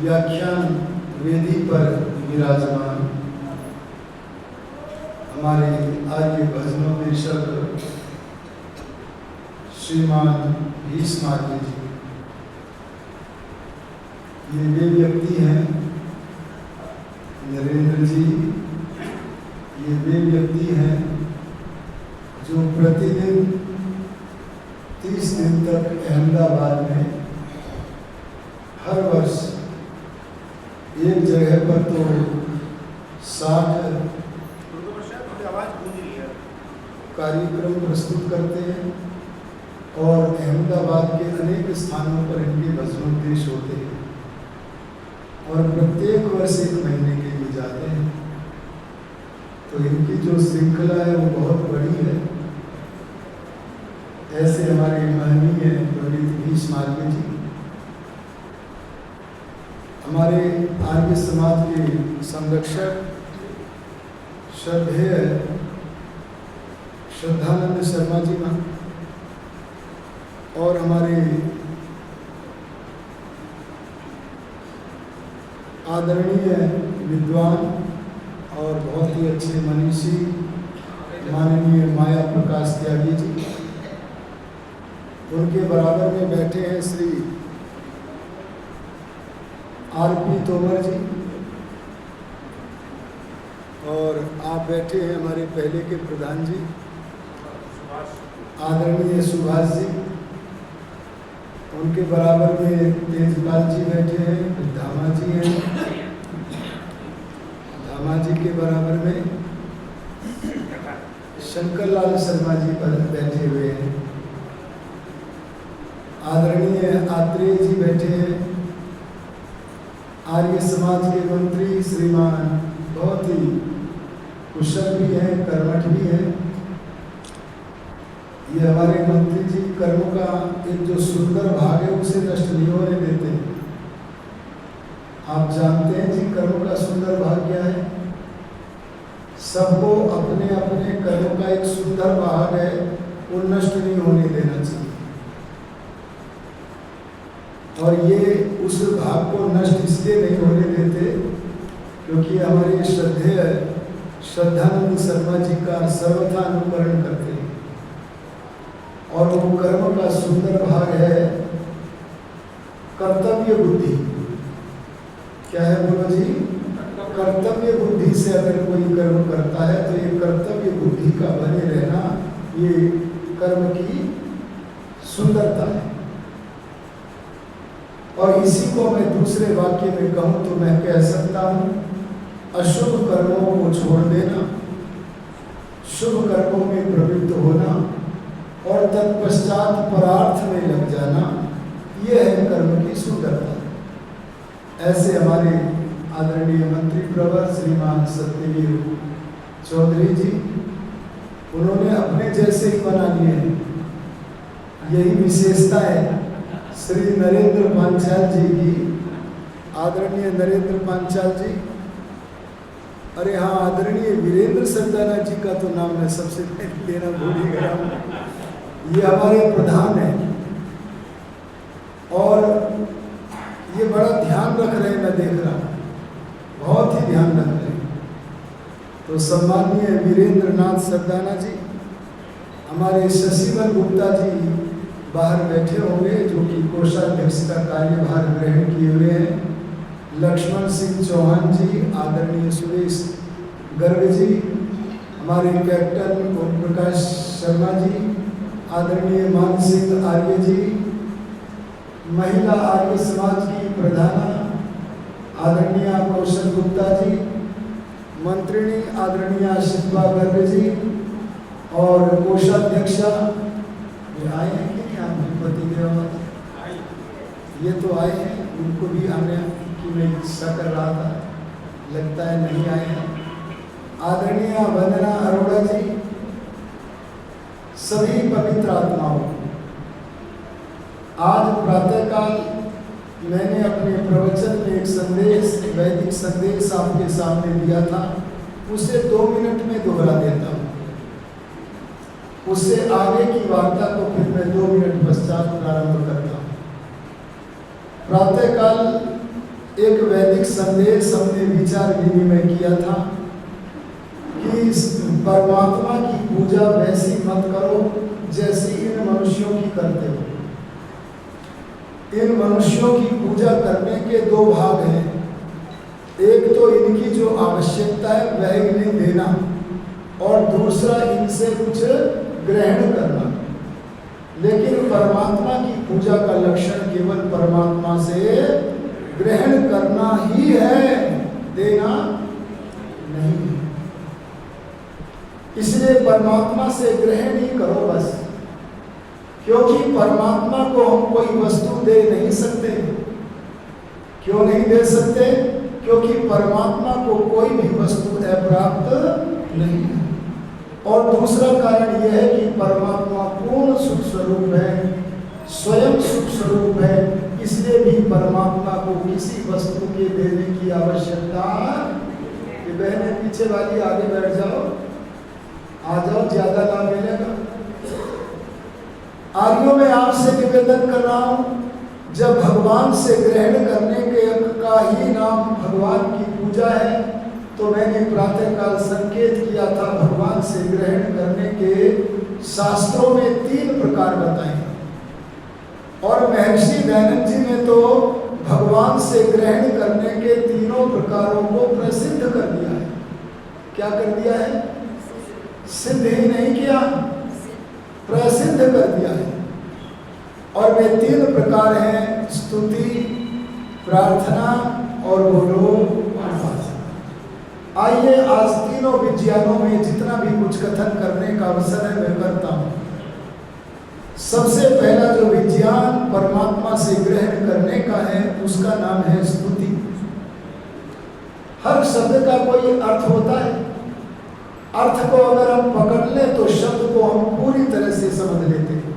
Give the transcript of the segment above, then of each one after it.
व्याख्यान वेदी पर विराजमान हमारे आर्य भजनोपदेशक श्रीमान भीष्मार्य जी, ये वे व्यक्ति हैं। नरेंद्र जी ये वे व्यक्ति हैं जो प्रतिदिन 30 दिन तक अहमदाबाद में हर वर्ष एक जगह पर तो 60 कार्यक्रम प्रस्तुत करते हैं और अहमदाबाद के अनेक स्थानों पर इनके भजनोपदेश होते हैं और प्रत्येक वर्ष 1 महीने के लिए जाते हैं। तो इनकी जो श्रृंखला है वो बहुत बड़ी है। ऐसे हमारे माननीय पंडित भीष्मार्य जी हमारे आर्य समाज के संरक्षक श्रद्धेय श्रद्धानंद शर्मा जी मां और हमारे आदरणीय विद्वान और बहुत ही अच्छे मनीषी माननीय माया प्रकाश त्यागी जी, उनके बराबर में बैठे हैं श्री आरपी तोमर जी और आप बैठे हैं हमारे पहले के प्रधान जी आदरणीय सुभाष जी, उनके बराबर में तेजपाल जी बैठे हैं, धामा जी हैं, धामा जी के बराबर में शंकर लाल शर्मा जी पर बैठे हुए हैं, आदरणीय आत्रेय जी बैठे हैं, आर्य समाज के मंत्री श्रीमान बहुत ही कुशल भी हैं, कर्मठ भी हैं। ये हमारे मंत्री जी कर्म का एक जो सुंदर भाग है उसे नष्ट नहीं होने देते। आप जानते हैं जी कर्म का सुंदर भाग क्या है? सबको अपने अपने कर्म का एक सुंदर भाग है वो नष्ट नहीं होने देना चाहिए और ये उस भाग को नष्ट इसलिए नहीं होने देते क्योंकि हमारे श्रद्धेय श्रद्धानंद शर्मा जी का सर्वथा अनुकरण करते हैं और वो कर्म का सुंदर भाग है कर्तव्य बुद्धि। क्या है बोलो जी? कर्तव्य बुद्धि से अगर कोई कर्म करता है तो ये कर्तव्य बुद्धि का बने रहना ये कर्म की सुंदरता है। और इसी को मैं दूसरे वाक्य में कहूं तो मैं कह सकता हूं अशुभ कर्मों को छोड़ देना, शुभ कर्मों में प्रवृत्त होना और तत्पश्चात परार्थ में लग जाना, यह है कर्म की सुंदरता। ऐसे हमारे आदरणीय मंत्री प्रवर श्रीमान सत्यवीर चौधरी जी, उन्होंने अपने जैसे ही बना लिए हैं। यही विशेषता है श्री नरेंद्र पांचाल जी की, आदरणीय नरेंद्र पांचाल जी, अरे हाँ आदरणीय वीरेंद्र सरदाना जी का तो नाम मैं सबसे पहले लेना भूल ही गया हूँ। ये हमारे प्रधान हैं और ये बड़ा ध्यान रख रहे हैं, मैं देख रहा हूँ बहुत ही ध्यान रख रहे हैं। तो सम्माननीय वीरेंद्र नाथ सरदाना जी, हमारे शशिवर गुप्ता जी बाहर बैठे होंगे जो कि कोषाध्यक्ष का कार्यभार ग्रहण किए हुए हैं, लक्ष्मण सिंह चौहान जी, आदरणीय सुरेश गर्ग जी, हमारे कैप्टन ओम प्रकाश शर्मा जी, आदरणीय मान सिंह आर्य जी, महिला आर्य समाज की प्रधान आदरणीय कौशल गुप्ता जी, मंत्रिणी आदरणीय शिल्पा गर्ग जी और कोषाध्यक्षा आए हैं कि नहीं? आप पति ये तो आए हैं, उनको भी हमने कि मैं इच्छा कर रहा था, लगता है नहीं आए हैं। आदरणीय वंदना अरोड़ा जी, सभी पवित्र आत्माओं, आज प्रातःकाल मैंने अपने प्रवचन में एक संदेश, वैदिक संदेश आपके सामने दिया था, उसे 2 मिनट में दोहरा देता हूँ। उससे आगे की वार्ता को फिर मैं 2 मिनट पश्चात प्रारंभ करता हूँ। प्रातःकाल एक वैदिक संदेश हमने विचार विनिमय किया था कि परमात्मा की पूजा वैसी मत करो जैसी इन मनुष्यों की करते हो। इन मनुष्यों की पूजा करने के 2 भाग हैं। एक तो इनकी जो आवश्यकता है वह इन्हें देना, और दूसरा इनसे कुछ ग्रहण करना। लेकिन परमात्मा की पूजा का लक्षण केवल परमात्मा से ग्रहण करना ही है, देना नहीं। इसलिए परमात्मा से ग्रहण ही करो बस, क्योंकि परमात्मा को हम कोई वस्तु दे नहीं सकते। क्यों नहीं दे सकते? क्योंकि परमात्मा को कोई भी वस्तु अप्राप्त नहीं है। और दूसरा कारण यह है कि परमात्मा पूर्ण सुख स्वरूप है, स्वयं सुख स्वरूप है, इसलिए भी परमात्मा को किसी वस्तु के देने की आवश्यकता। बहने पीछे वाली आगे बैठ जाओ, आ जाओ, ज्यादा लाभ मिलेगा। आर्यों में आपसे निवेदन कर रहा हूं, जब भगवान से ग्रहण करने के का ही नाम भगवान की पूजा है, तो मैंने प्रातःकाल संकेत किया था भगवान से ग्रहण करने के शास्त्रों में 3 प्रकार बताए, और महर्षि दयानंद जी ने तो भगवान से ग्रहण करने के 3 प्रकारों को प्रसिद्ध कर दिया है। क्या कर दिया है? सिद्ध ही नहीं किया, प्रसिद्ध कर दिया है। और वे 3 प्रकार हैं, स्तुति, प्रार्थना और बोलो उपासना। आइए आज तीनों विज्ञानों में जितना भी कुछ कथन करने का अवसर है मैं करता हूँ। सबसे पहला जो विज्ञान परमात्मा से ग्रहण करने का है उसका नाम है स्तुति। हर शब्द का कोई अर्थ होता है। अर्थ को अगर हम पकड़ लें तो शब्द को हम पूरी तरह से समझ लेते हैं।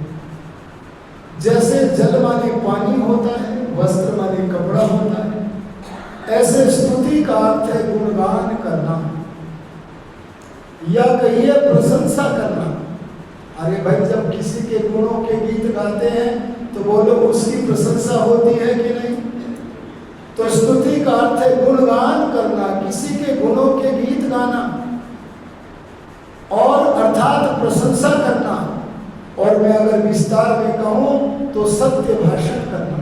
जैसे जल माने पानी होता है, वस्त्र माने कपड़ा होता है, ऐसे स्तुति का अर्थ है गुणगान करना, या कहिए प्रशंसा करना। अरे भाई, जब किसी के गुणों के गीत गाते हैं तो बोलो उसकी प्रशंसा होती है कि नहीं? तो स्तुति का अर्थ है गुणगान करना, किसी के गुणों के गीत गाना, और अर्थात प्रशंसा करना। और मैं अगर विस्तार में कहूं तो सत्य भाषण करना।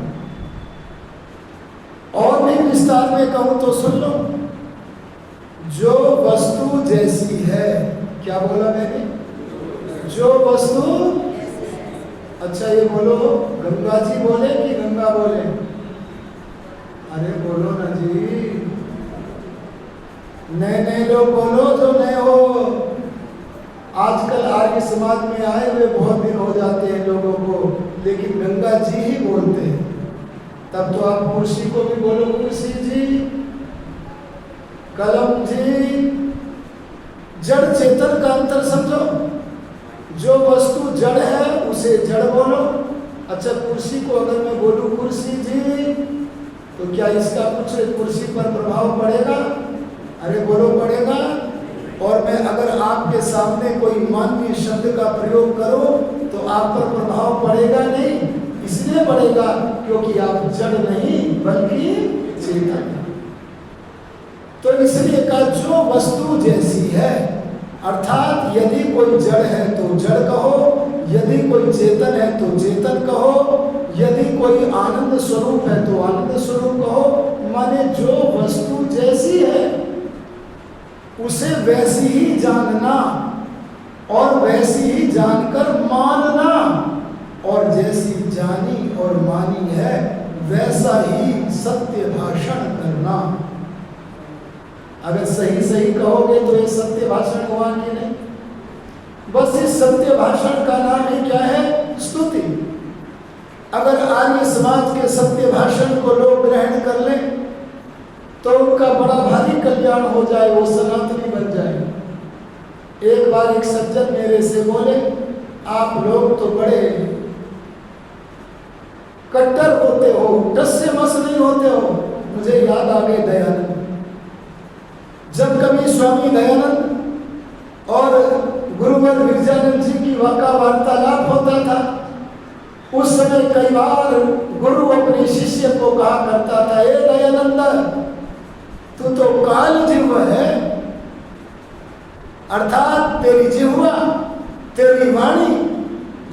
और भी विस्तार में कहूं तो सुन लो, जो वस्तु जैसी है, क्या बोला मैंने? जो वस्तु, अच्छा ये बोलो, गंगा जी बोले कि गंगा बोले? अरे बोलो ना जी, नए नए लोग बोलो जो नए हो। आजकल आर्य समाज में आए हुए बहुत दिन हो जाते हैं लोगों को, लेकिन गंगा जी ही बोलते हैं। तब तो आप कुर्सी को भी बोलो कुर्सी जी, कलम जी। जड़ चेतन का अंतर समझो। जो वस्तु जड़ है उसे जड़ बोलो। अच्छा, कुर्सी को अगर मैं बोलूं कुर्सी जी, तो क्या इसका कुछ कुर्सी पर प्रभाव पड़ेगा? अरे बोलो, पड़ेगा। और मैं अगर आपके सामने कोई मानवीय शब्द का प्रयोग करूं तो आप पर प्रभाव पड़ेगा नहीं। इसलिए पड़ेगा क्योंकि आप जड़ नहीं बल्कि चेतन। तो इसलिए कहा जो वस्तु जैसी है, अर्थात यदि कोई जड़ है तो जड़ कहो, यदि कोई चेतन है तो चेतन कहो, यदि कोई आनंद स्वरूप है तो आनंद स्वरूप कहो। माने जो वस्तु जैसी है उसे वैसी ही जानना, और वैसी ही जानकर मानना, और जैसी जानी और मानी है वैसा ही सत्य भाषण करना। अगर सही सही कहोगे तो ये सत्य भाषण हुआ कि नहीं? बस इस सत्य भाषण का नाम ही क्या है? स्तुति। अगर आर्य समाज के सत्य भाषण को लोग ग्रहण कर लें तो उनका बड़ा भारी कल्याण हो जाए, वो सनातनी बन जाए। एक बार एक सज्जन मेरे से बोले, आप लोग तो बड़े कट्टर होते हो, टस से मस नहीं होते हो। मुझे याद आ गए दयानंद। जब कभी स्वामी दयानंद और गुरुवर विरजानंद जी की वार्तालाप होता था, उस समय कई बार गुरु अपने शिष्य को कहा करता था, ए दयानंद, तू तो काल जिह्वा है, अर्थात तेरी जिह्वा, तेरी वाणी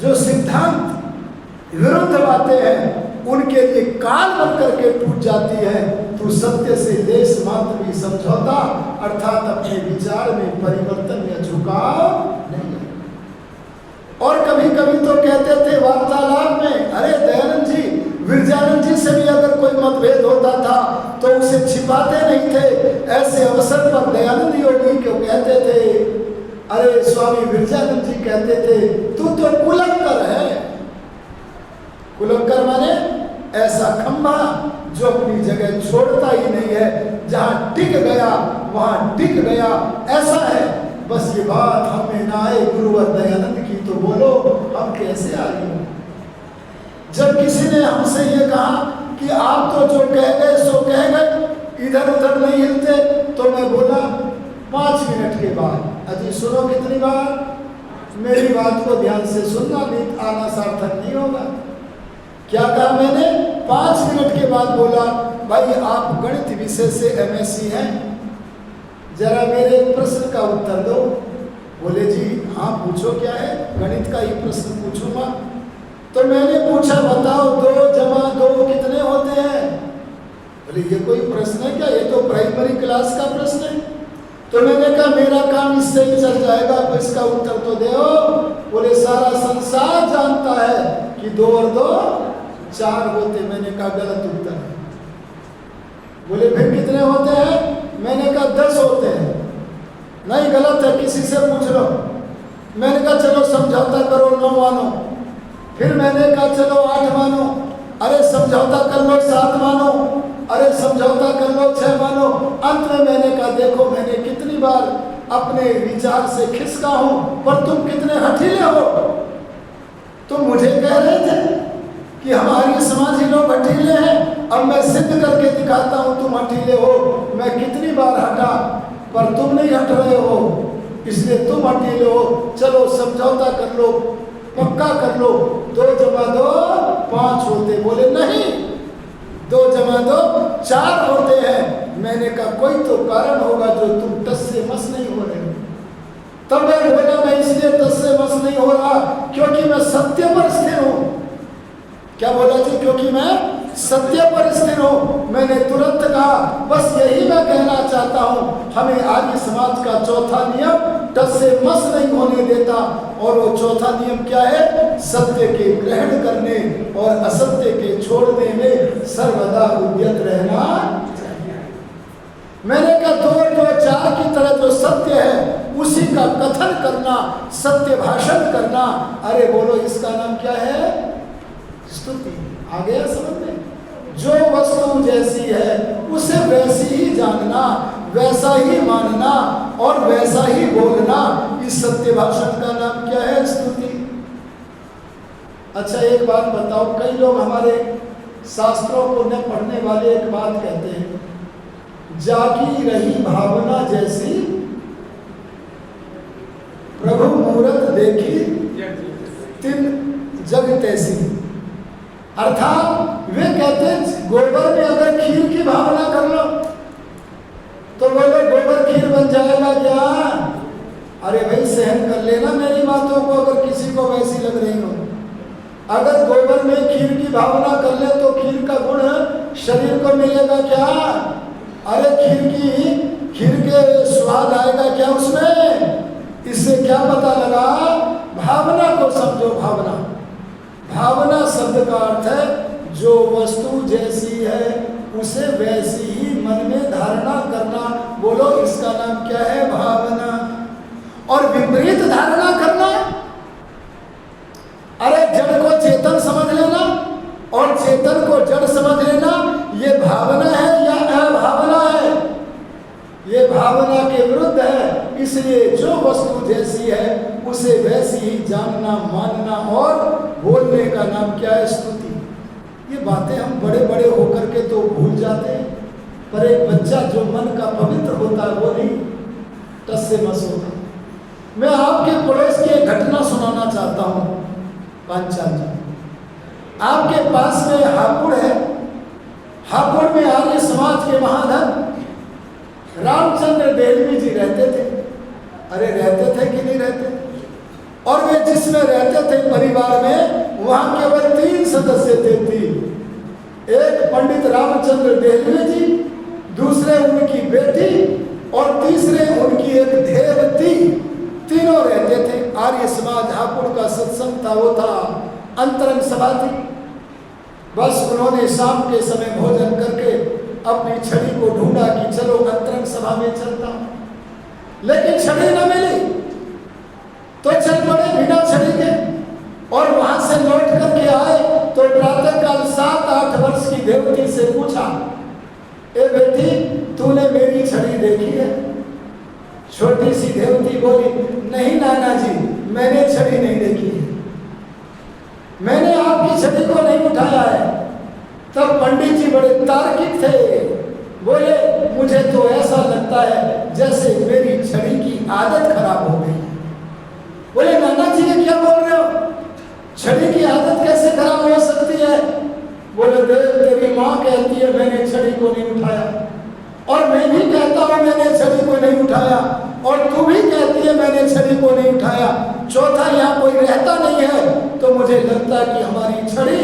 जो सिद्धांत विरुद्ध बातें हैं उनके लिए काल बन करके टूट जाती है। तू सत्य से लेश मात्र भी समझौता अर्थात अपने विचार में परिवर्तन या झुकाव नहीं है। और कभी कभी तो कहते थे वार्तालाप में, अरे दयानंद जी, विरजानंद जी से भी अगर कोई मतभेद होता था तो उसे छिपाते नहीं थे। ऐसे अवसर पर दयानंद योगी क्यों कहते थे, अरे स्वामी विरजानंद जी कहते थे, तू तो कुलंकर है। कुलंकर माने ऐसा खंभा जो अपनी जगह छोड़ता ही नहीं है, जहां टिक गया वहां टिक गया, ऐसा है। बस ये बात हमें ना आए गुरुवर दयानंद की तो बोलो, हम कैसे आ रही हो। जब किसी ने हमसे ये कहा कि आप तो जो कह गए सो कह गए, इधर उधर नहीं हिलते, तो मैं बोला 5 मिनट के बाद, अजी सुनो कितनी बार, मेरी बात को ध्यान से सुनना, नहीं आना सार्थक नहीं होगा। क्या कहा मैंने? 5 मिनट के बाद बोला, भाई आप गणित विषय से MSc हैं, जरा मेरे प्रश्न का उत्तर दो। बोले जी हाँ पूछो, क्या है? गणित का ही प्रश्न पूछूंगा। तो मैंने पूछा, बताओ 2 जमा 2 कितने होते हैं? बोले ये कोई प्रश्न है क्या, ये तो प्राइमरी क्लास का प्रश्न है। तो मैंने कहा मेरा काम इससे ही चल जाएगा, तो इसका उत्तर तो दो। बोले सारा संसार जानता है कि 2 और 2 4 होते। मैंने कहा गलत उत्तर है। बोले फिर कितने होते हैं? मैंने कहा 10 होते हैं। नहीं गलत है, किसी से पूछ लो। मैंने कहा चलो समझौता करो 9 मानो। फिर मैंने कहा चलो 8 मानो। अरे समझौता कर लो 7 मानो। अरे समझौता कर लो 6 मानो। अंत में मैंने कहा देखो मैंने कितनी बार अपने विचार से खिसका हूं, पर तुम कितने हठीले हो। तुम मुझे कह रहे थे कि हमारे समाजी लोग हठीले हैं, अब मैं सिद्ध करके दिखाता हूं तुम हठीले हो। मैं कितनी बार हटा, पर तुम नहीं हट रहे हो, इसलिए तुम हठीले हो। चलो समझौता कर लो, पक्का कर लो, 2 जमा 2 5 होते। बोले नहीं, 2 जमा 2 4 होते हैं। मैंने कहा कोई तो कारण होगा जो तुम टस से मस नहीं हो रहे हो। तब मैं बोला मैं इसलिए टस से मस नहीं हो रहा क्योंकि मैं सत्य पर स्थिर हूं। क्या बोला जी? क्योंकि मैं सत्य पर स्थिर हूं। मैंने तुरंत कहा बस यही मैं कहना चाहता हूं, हमें आर्य समाज का चौथा नियम टस से मस नहीं होने देता। और वो चौथा नियम क्या है? सत्य के ग्रहण करने और असत्य के छोड़ने में सर्वदा उद्यत रहना चाहिए। मैंने कहा 2 और 2 4 की तरह जो सत्य है उसी का कथन करना, सत्य भाषण करना। अरे बोलो इसका नाम क्या है? स्तुति। आ गया समझ में? जो वस्तु जैसी है उसे वैसी ही जानना, वैसा ही मानना और वैसा ही बोलना, इस सत्य भाषण का नाम क्या है? स्तुति। अच्छा एक बात बताओ, कई लोग हमारे शास्त्रों को न पढ़ने वाले एक बात कहते हैं, जागी रही भावना जैसी प्रभु मूरत देखी तिन जग तैसी। अर्थात वे कहते हैं गोबर में अगर खीर की भावना कर लो तो बोले गोबर खीर बन जाएगा क्या? अरे भाई सहन कर लेना मेरी बातों को, अगर किसी को वैसी लग रही हो। अगर गोबर में खीर की भावना कर ले तो खीर का गुण शरीर को मिलेगा क्या? अरे खीर के स्वाद आएगा क्या उसमें? इससे क्या पता लगा? भावना को समझो। भावना शब्द का अर्थ है जो वस्तु जैसी है उसे वैसी ही मन में धारणा करना। बोलो इसका नाम क्या है? भावना। और विपरीत धारणा करना, अरे जड़ को चेतन समझ लेना और चेतन को जड़ समझ लेना, ये भावना है या अभावना है? ये भावना के विरुद्ध है। इसलिए जो वस्तु जैसी है उसे वैसी ही जानना, मानना और बोलने का नाम क्या है? स्तुति। ये बातें हम बड़े बड़े होकर के तो भूल जाते हैं, पर एक बच्चा जो मन का पवित्र होता है वो नहीं टस से मस होता। मैं आपके पड़ोस की एक घटना सुनाना चाहता हूँ। पांचाल जी, आपके पास में हापुड़ है। हापुड़ में आर्य समाज के महाधन रामचंद्र देलवी जी रहते थे। अरे रहते थे कि नहीं रहते? और वे जिसमें रहते थे परिवार में, वहां केवल 3 सदस्य थे। 3, एक पंडित रामचंद्र देलवी जी, दूसरे उनकी बेटी और तीसरे उनकी एक देवती। तीनों रहते थे। आर्य समाज हापुड़ का सत्संग था, वो था अंतरंग सभा थी। बस उन्होंने शाम के समय भोजन करके अपनी छड़ी को ढूंढा कि चलो अंतरंग सभा में चलता हूं, लेकिन छड़ी न मिली तो चल पड़े बिना छड़ी के। और वहां से लौट करके आए तो प्रातःकाल 7-8 वर्ष की देवती से पूछा, ए बेटी तूने मेरी छड़ी देखी है? छोटी सी देवती बोली, नहीं नाना जी, मैंने छड़ी नहीं देखी है, मैंने आपकी छड़ी को नहीं उठाया है। तब पंडित जी बड़े तार्किक थे, बोले मुझे तो ऐसा लगता है जैसे मेरी छड़ी की आदत खराब हो गई। बोले नाना जी ये क्या बोल रहे हो? छड़ी की आदत कैसे खराब हो सकती है? बोले देख, तेरी माँ कहती है मैंने छड़ी को नहीं उठाया, और मैं भी कहता हूँ मैंने छड़ी को नहीं उठाया, और तू भी कहती है मैंने छड़ी को नहीं उठाया। चौथा यहाँ कोई रहता नहीं है। तो मुझे लगता है कि हमारी छड़ी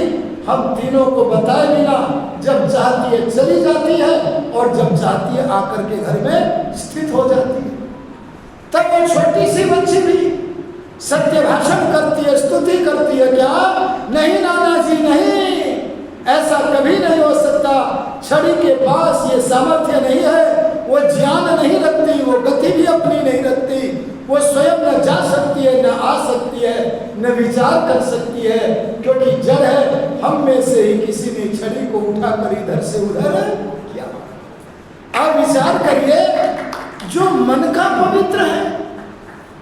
हम तीनों को बताए बिना जब चाहती है चली जाती है, और जब चाहती है आकर के घर में स्थित हो जाती है। तब वो छोटी सी बच्ची भी सत्य भाषण करती है, स्तुति करती है। क्या? नहीं नाना जी नहीं, ऐसा कभी नहीं हो सकता। छड़ी के पास ये सामर्थ्य नहीं है, वो ज्ञान नहीं रखती, वो गति भी अपनी नहीं रखती, वो स्वयं न जा सकती है, न आ सकती है, न विचार कर सकती है, क्योंकि जड़ है हम में से ही किसी ने छड़ी को उठाकर इधर से उधर किया। आप विचार करिए, जो मन का पवित्र है,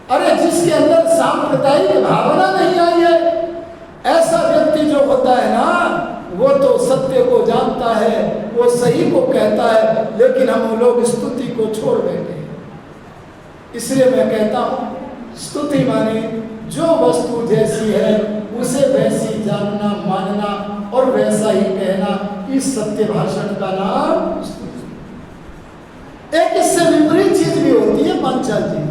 अरे जिसके अंदर सांप्रदायिक भावना नहीं आई है, ऐसा व्यक्ति जो होता है ना, वो तो सत्य को जानता है, वो सही को कहता है, लेकिन हम लोग स्तुति को छोड़ बैठे हैं। इसलिए मैं कहता हूँ स्तुति माने जो वस्तु जैसी है उसे वैसी जानना, मानना और वैसा ही कहना, इस सत्य भाषण का नाम स्तुति। एक इससे विपरीत चीज भी होती है पांचाल जी,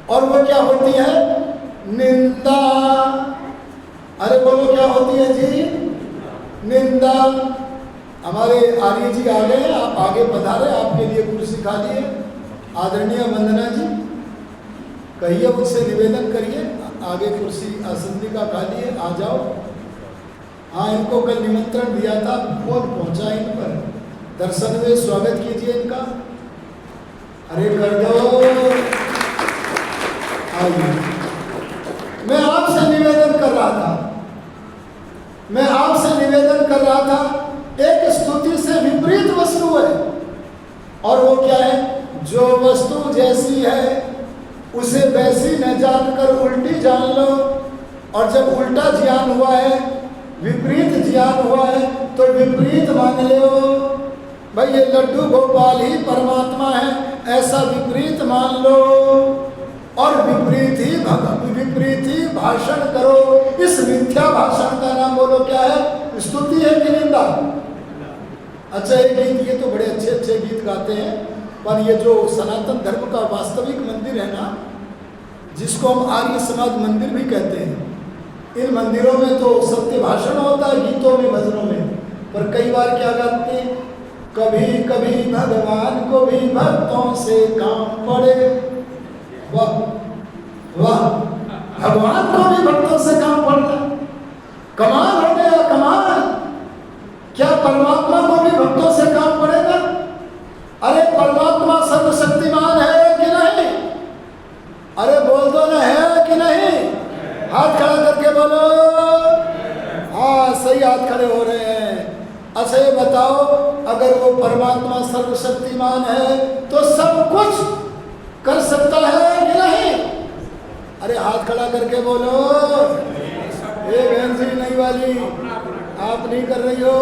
और वो क्या होती है? निंदा। अरे बोलो क्या होती है जी? निंदा। हमारे आर्य जी आ गए हैं, आप आगे पधारे, आपके लिए कुर्सी खाली है। आदरणीय वंदना जी, कहिए, मुझसे निवेदन करिए, आगे कुर्सी आसंदिका खाली है, आ जाओ। हाँ, इनको कल निमंत्रण दिया था, फोन पहुंचा इन पर, दर्शन में स्वागत कीजिए इनका। अरे कर दो, आइए। मैं आपसे निवेदन कर रहा था, एक स्तुति से विपरीत वस्तु है, और वो क्या है? जो वस्तु जैसी है उसे वैसी न जानकर उल्टी जान लो, और जब उल्टा ज्ञान हुआ है, विपरीत ज्ञान हुआ है, तो विपरीत मान लो। भाई ये लड्डू गोपाल ही परमात्मा है, ऐसा विपरीत मान लो, और विपरीत ही भाषण करो। इस मिथ्या भाषण का नाम बोलो क्या है? स्तुति है कि निंदा? अच्छा, ये गीत, ये तो बड़े अच्छे अच्छे गीत गाते हैं, पर ये जो सनातन धर्म का वास्तविक मंदिर है ना, जिसको हम आर्य समाज मंदिर भी कहते हैं, इन मंदिरों में तो सत्य भाषण होता है, गीतों में, भजनों में, पर कई बार क्या गाते हैं? कभी कभी भगवान को भी भक्तों से काम पड़े। वाह वाह, भगवान को भी भक्तों से काम पड़ना, कमाल हो गया, कमाल। क्या परमात्मा को भी भक्तों से काम पड़ेगा? अरे परमात्मा सर्वशक्तिमान है कि नहीं? अरे बोल दो ना, है कि नहीं? हाथ खड़ा करके बोलो। हाँ, सही हाथ खड़े हो रहे हैं। अच्छा ये बताओ, अगर वो परमात्मा सर्वशक्तिमान है तो सब कुछ कर सकता है कि नहीं? अरे हाथ खड़ा करके बोलो। ये बहन जी नहीं वाली, आप नहीं कर रही हो।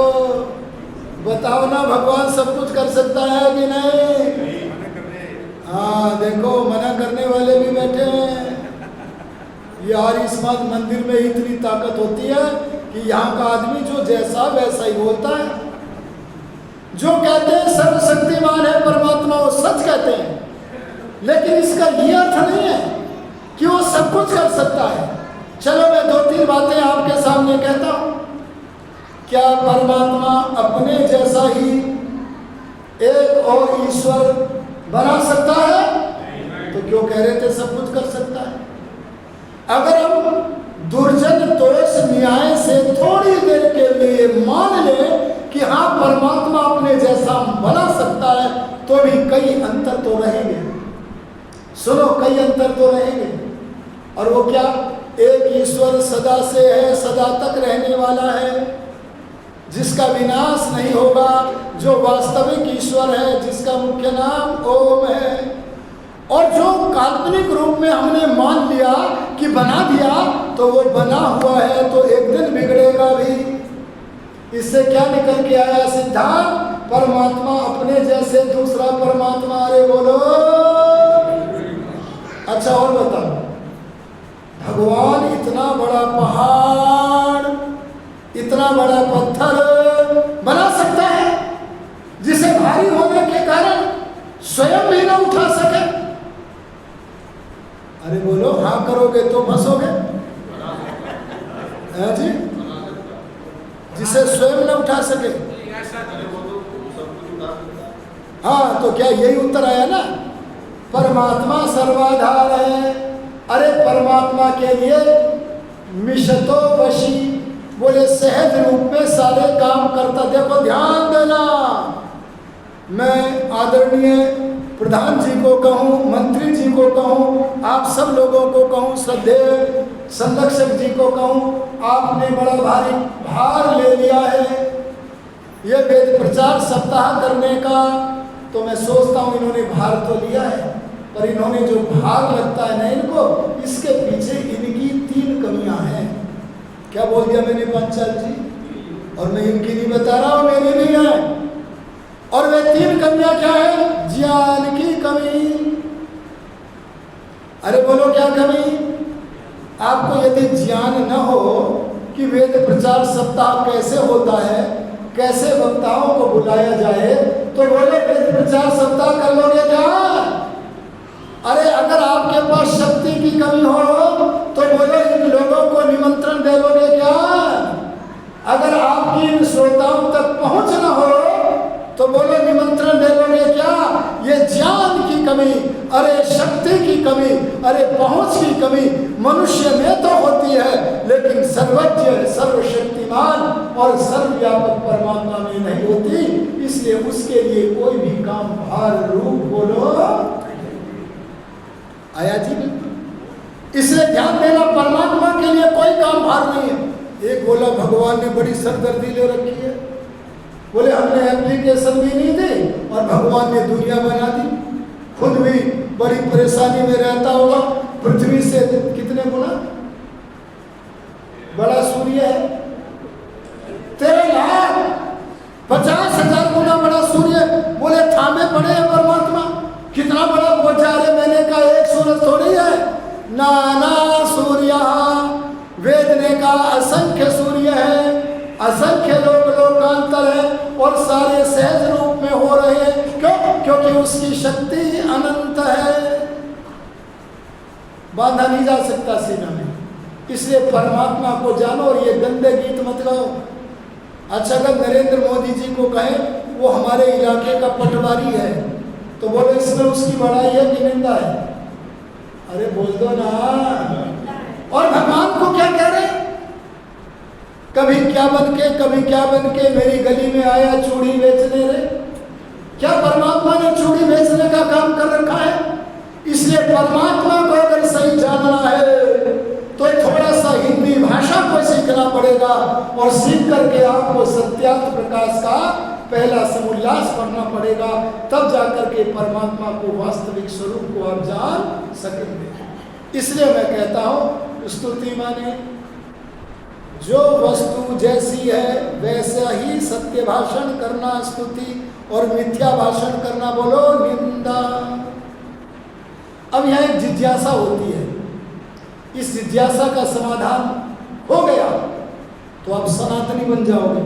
बताओ ना, भगवान सब कुछ कर सकता है कि नहीं? हाँ देखो, मना करने वाले भी बैठे हैं। यार इस मंदिर में इतनी ताकत होती है कि यहाँ का आदमी जो जैसा वैसा ही बोलता है। जो कहते हैं सर्वशक्तिमान है परमात्मा, वो सच कहते हैं, लेकिन इसका ये अर्थ नहीं है कि वो सब कुछ कर सकता है। चलो मैं 2-3 बातें आपके सामने कहता हूँ। क्या परमात्मा अपने जैसा ही एक और ईश्वर बना सकता है? तो क्यों कह रहे थे सब कुछ कर सकता है? अगर हम दुर्जन दोष न्याय से थोड़ी देर के लिए मान लें कि हाँ परमात्मा अपने जैसा बना सकता है, तो भी कई अंतर तो रहेंगे। सुनो, कई अंतर तो रहेंगे। और वो क्या? एक ईश्वर सदा से है, सदा तक रहने वाला है, जिसका विनाश नहीं होगा, जो वास्तविक ईश्वर है, जिसका मुख्य नाम ओम है। और जो काल्पनिक रूप में हमने मान लिया कि बना दिया, तो वो बना हुआ है तो एक दिन बिगड़ेगा भी। इससे क्या निकल के आया सिद्धांत? परमात्मा अपने जैसे दूसरा परमात्मा। अरे बोलो। अच्छा और बताओ, भगवान इतना बड़ा पहाड़, इतना बड़ा पत्थर बना सकता है जिसे भारी होने के कारण स्वयं भी न उठा सके? अरे बोलो, हाँ करोगे तो फंसोगे। है जी, जिसे स्वयं न उठा सके। हाँ तो क्या यही उत्तर आया ना? परमात्मा सर्वाधार है। अरे परमात्मा के लिए मिशतो वशी, बोले सहज रूप में सारे काम करता। देखो ध्यान देना, मैं आदरणीय प्रधान जी को कहूँ, मंत्री जी को कहूँ, आप सब लोगों को कहूँ, श्रद्धेय संरक्षक जी को कहूँ, आपने बड़ा भारी भार ले लिया है ये वेद प्रचार सप्ताह करने का। तो मैं सोचता हूँ इन्होंने भार तो लिया है, पर इन्होंने जो भार लगता है ना इनको, इसके पीछे इनकी 3 कमियां हैं। क्या बोल दिया मैंने पांचाल जी? और मैं इनकी नहीं बता रहा हूँ, मेरी नहीं है। और वे 3 कमियां क्या है? ज्ञान की कमी। अरे बोलो क्या कमी? आपको यदि ज्ञान न हो कि वेद प्रचार सप्ताह कैसे होता है, कैसे वक्ताओं को बुलाया जाए, तो बोले वेद प्रचार सप्ताह कर लोगे क्या? अरे अगर आपके पास शक्ति की कमी हो तो बोले इन लोगों को निमंत्रण दे लोगे क्या? अगर आपकी इन श्रोताओं तक पहुंच न हो तो बोलो निमंत्रण दे लोगे क्या? ये ज्ञान की कमी, अरे शक्ति की कमी, अरे पहुंच की कमी मनुष्य में तो होती है, लेकिन सर्वज्ञ, सर्वशक्तिमान और सर्वव्यापक परमात्मा में नहीं होती। इसलिए उसके लिए कोई भी काम भार रूप बोलो आया जी बिल्कुल। इसलिए ध्यान देना, परमात्मा के लिए कोई काम भार नहीं है। एक बोला भगवान ने बड़ी सरदर्दी ले रखी है, बोले हमने एप्लीकेशन भी नहीं दी और भगवान ने दुनिया बना दी। खुद भी बड़ी परेशानी में रहता होगा। पृथ्वी से कितने गुना बड़ा सूर्य है? 13,50,000 गुना बड़ा सूर्य। बोले थामे पड़े हैं परमात्मा, कितना बड़ा बोझा है। मैंने कहा एक सूरज थोड़ी है, नाना सूर्य। वेद ने कहा असंख्य सूर्य है, असंख्य लोकांतर है और सारे सहज रूप में हो रहे हैं। क्यों? क्योंकि उसकी शक्ति अनंत है, बांधा नहीं जा सकता सीना में। इसलिए परमात्मा को जानो और ये गंदे गीत मत गाओ। अच्छा अगर नरेंद्र मोदी जी को कहें वो हमारे इलाके का पटवारी है, तो बोलो इसमें उसकी बड़ाई है कि निंदा है? अरे बोल दो ना। और भगवान को क्या कह रहे? कभी क्या बन के, कभी क्या बन के मेरी गली में आया चूड़ी बेचने रे। क्या परमात्मा ने चूड़ी बेचने का काम कर रखा है? इसलिए परमात्मा को अगर सही जानना है तो थोड़ा सा हिंदी भाषा को सीखना पड़ेगा और सीख करके आपको सत्यार्थ प्रकाश का पहला समुल्लास पढ़ना पड़ेगा, तब जाकर के परमात्मा को वास्तविक स्वरूप को आप जान सकेंगे। इसलिए मैं कहता हूँ स्तुति माने जो वस्तु जैसी है वैसा ही सत्य भाषण करना स्तुति, और मिथ्या भाषण करना बोलो निंदा। अब यहाँ एक जिज्ञासा होती है, इस जिज्ञासा का समाधान हो गया तो आप सनातनी बन जाओगे,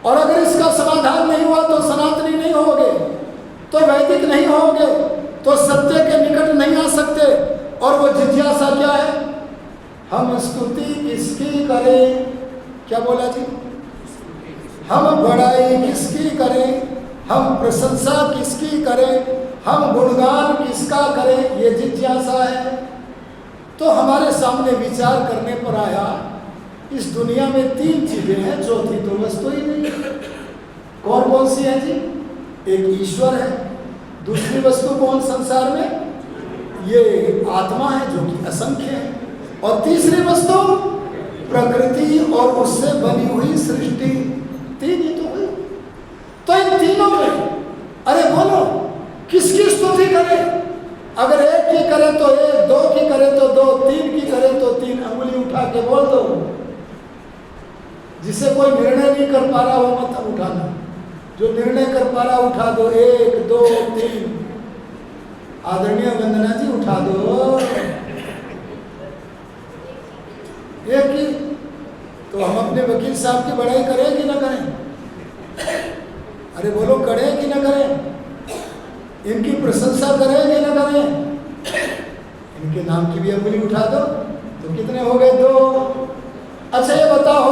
और अगर इसका समाधान नहीं हुआ तो सनातनी नहीं होगे, तो वैदिक नहीं होगे, तो सत्य के निकट नहीं आ सकते। और वो जिज्ञासा क्या है? हम स्तुति किसकी करें? क्या बोला जी? हम बड़ाई किसकी करें, हम प्रशंसा किसकी करें, हम गुणगान किसका करें, ये जिज्ञासा है। तो हमारे सामने विचार करने पर आया इस दुनिया में 3 चीजें हैं, चौथी तो वस्तु ही नहीं है। कौन कौन सी है जी? एक ईश्वर है, दूसरी वस्तु कौन संसार में? ये आत्मा है जो कि असंख्य है, और तीसरी वस्तु प्रकृति और उससे बनी हुई सृष्टि। 3 ही तो हुई। तो इन तीनों में अरे बोलो किसकी स्तुति करें? अगर एक की करें तो एक, 2 की करें तो 2, 3 की करें तो 3, अंगुली उठा के बोल दो। जिसे कोई निर्णय नहीं कर पा रहा वो मत उठाना, जो निर्णय कर पा रहा उठा दो। 1, 2, 3। आदरणीय वंदना जी उठा दो। एक की तो हम अपने वकील साहब की बड़ाई करें कि ना करें? अरे बोलो करें कि ना करें? इनकी प्रशंसा करें कि ना करें? इनके नाम की भी अंगुली उठा दो तो कितने हो गए? 2। अच्छा ये बताओ,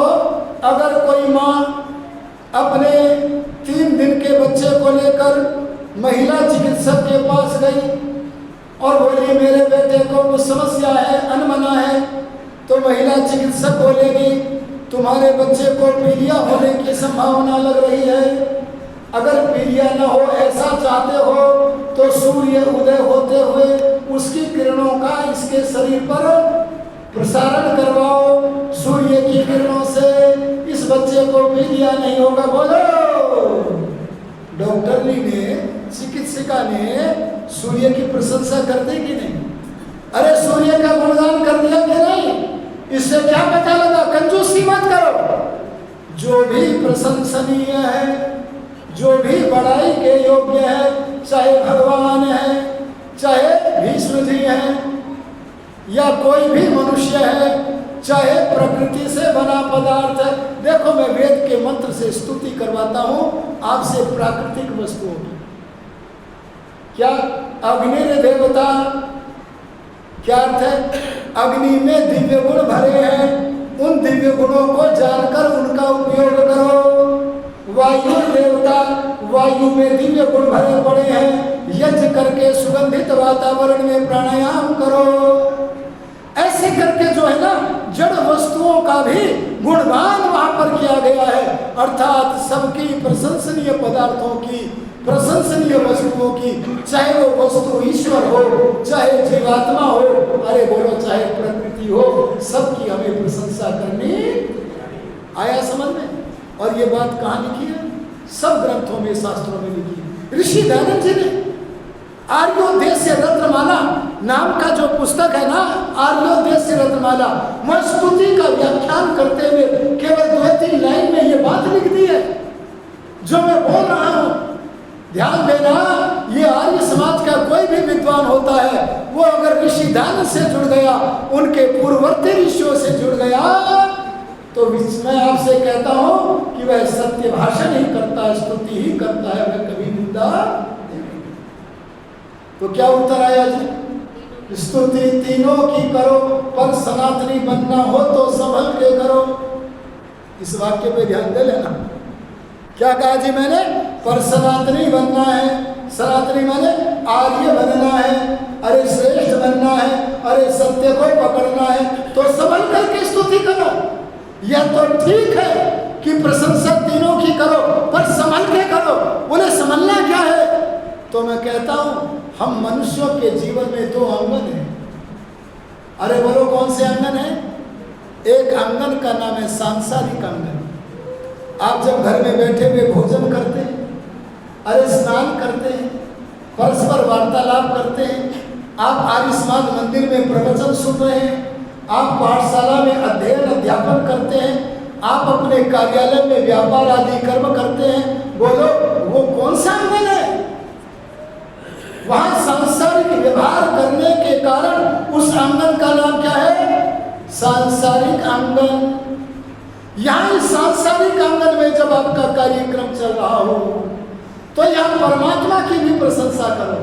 अगर कोई माँ अपने 3 दिन के बच्चे को लेकर महिला चिकित्सक के पास गई और बोली मेरे बेटे को कुछ समस्या है, अनमना है, तो महिला चिकित्सक बोलेगी तुम्हारे बच्चे को पीलिया होने की संभावना लग रही है। अगर पीलिया न हो ऐसा चाहते हो तो सूर्य उदय होते हुए उसकी किरणों का इसके शरीर पर प्रसारण करवाओ। सूर्य की किरणों से इस बच्चे को पीलिया नहीं होगा। बोलो डॉक्टरनी ने, चिकित्सिका ने सूर्य की प्रशंसा कर दी कि नहीं? अरे सूर्य का गुणगान कर दिया कि नहीं? इससे क्या पता लगा? कंजूसी मत करो। जो भी प्रशंसनीय है, जो भी बड़ाई के योग्य है, चाहे भगवान है, चाहे भीष्म जी हैं, या कोई भी मनुष्य है, चाहे प्रकृति से बना पदार्थ है। देखो मैं वेद के मंत्र से स्तुति करवाता हूं आपसे प्राकृतिक वस्तुओं की। क्या अग्नि देवता, क्या अर्थ है? अग्नि में दिव्य गुण भरे हैं, उन दिव्य गुणों को जानकर उनका उपयोग करो। वायु देवता, वायु में दिव्य गुण भरे पड़े हैं, यज्ञ करके सुगंधित वातावरण में प्राणायाम करो। ऐसे करके जो है ना जड़ वस्तुओं का भी गुणगान वहां पर किया गया है, अर्थात सबकी प्रशंसनीय पदार्थों की, प्रशंसनीय वस्तुओं की, चाहे वो वस्तु ईश्वर हो, चाहे जीवात्मा हो, अरे बोलो चाहे प्रकृति हो, सबकी हमें प्रशंसा करनी। आया समझ में? और ये बात कहाँ लिखी है? सब ग्रंथों में, शास्त्रों में लिखी है। ऋषि दयानंद जी ने आर्योद्देश्य रत्नमाला नाम का जो पुस्तक है ना, आर्योद्देश्य रत्नमाला, मैं स्तुति का व्याख्यान करते हुए केवल 2-3 लाइन में ये बात लिख दी है जो मैं बोल रहा हूं। ध्यान देना, ये आर्य समाज का कोई भी विद्वान होता है, वो अगर ऋषि दयानंद से जुड़ गया, उनके पूर्ववर्ती ऋषियों से जुड़ गया, तो मैं आपसे कहता हूं कि वह सत्य भाषण ही करता है, स्तुति ही करता है, वह कभी निंदा नहीं। तो क्या उत्तर आया जी? स्तुति तीनों की करो, पर सनातनी बनना हो तो संभल के करो। इस वाक्य पे ध्यान दे लेना। क्या कहा जी मैंने? पर सनातनी बनना है। सनातनी माने आर्य बनना है, अरे श्रेष्ठ बनना है, अरे सत्य को पकड़ना है, तो संभल करके स्तुति करो। यह तो ठीक है कि प्रशंसा तीनों की करो, पर संभल के करो। उन्हें संभलना क्या है? तो मैं कहता हूं हम मनुष्यों के जीवन में 2 अंगन हैं। अरे बोलो कौन से अंगन है? एक अंगन का नाम है सांसारिक अंगन, आप जब घर में बैठे हुए भोजन करते हैं, अरे स्नान करते हैं, परस्पर वार्तालाप करते हैं, आप आर्यसमाज मंदिर में प्रवचन सुन रहे हैं, आप पाठशाला में अध्ययन अध्यापन करते हैं, आप अपने कार्यालय में व्यापार आदि कर्म करते हैं, बोलो वो कौन सा आंगन है? वहां सांसारिक व्यवहार करने के कारण उस आंगन का नाम क्या है? सांसारिक आंगन। यहाँ इस सांसारिक आंगन में जब आपका कार्यक्रम चल रहा हो तो यहाँ परमात्मा की भी प्रशंसा करो,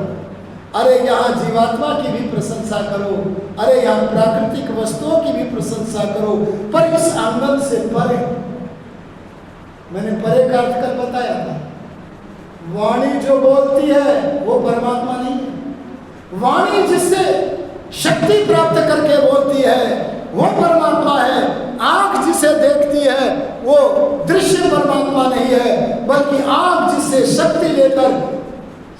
अरे यहाँ जीवात्मा की भी प्रशंसा करो, अरे यहाँ प्राकृतिक वस्तुओं की भी प्रशंसा करो, पर इस आंगन से परे। मैंने परे का अर्थ कल बताया था। वाणी जो बोलती है वो परमात्मा नहीं है, वाणी जिससे शक्ति प्राप्त करके बोलती है वो परमात्मा है। आंख जिसे देखती है वो दृश्य परमात्मा नहीं है, बल्कि आंख जिससे शक्ति लेकर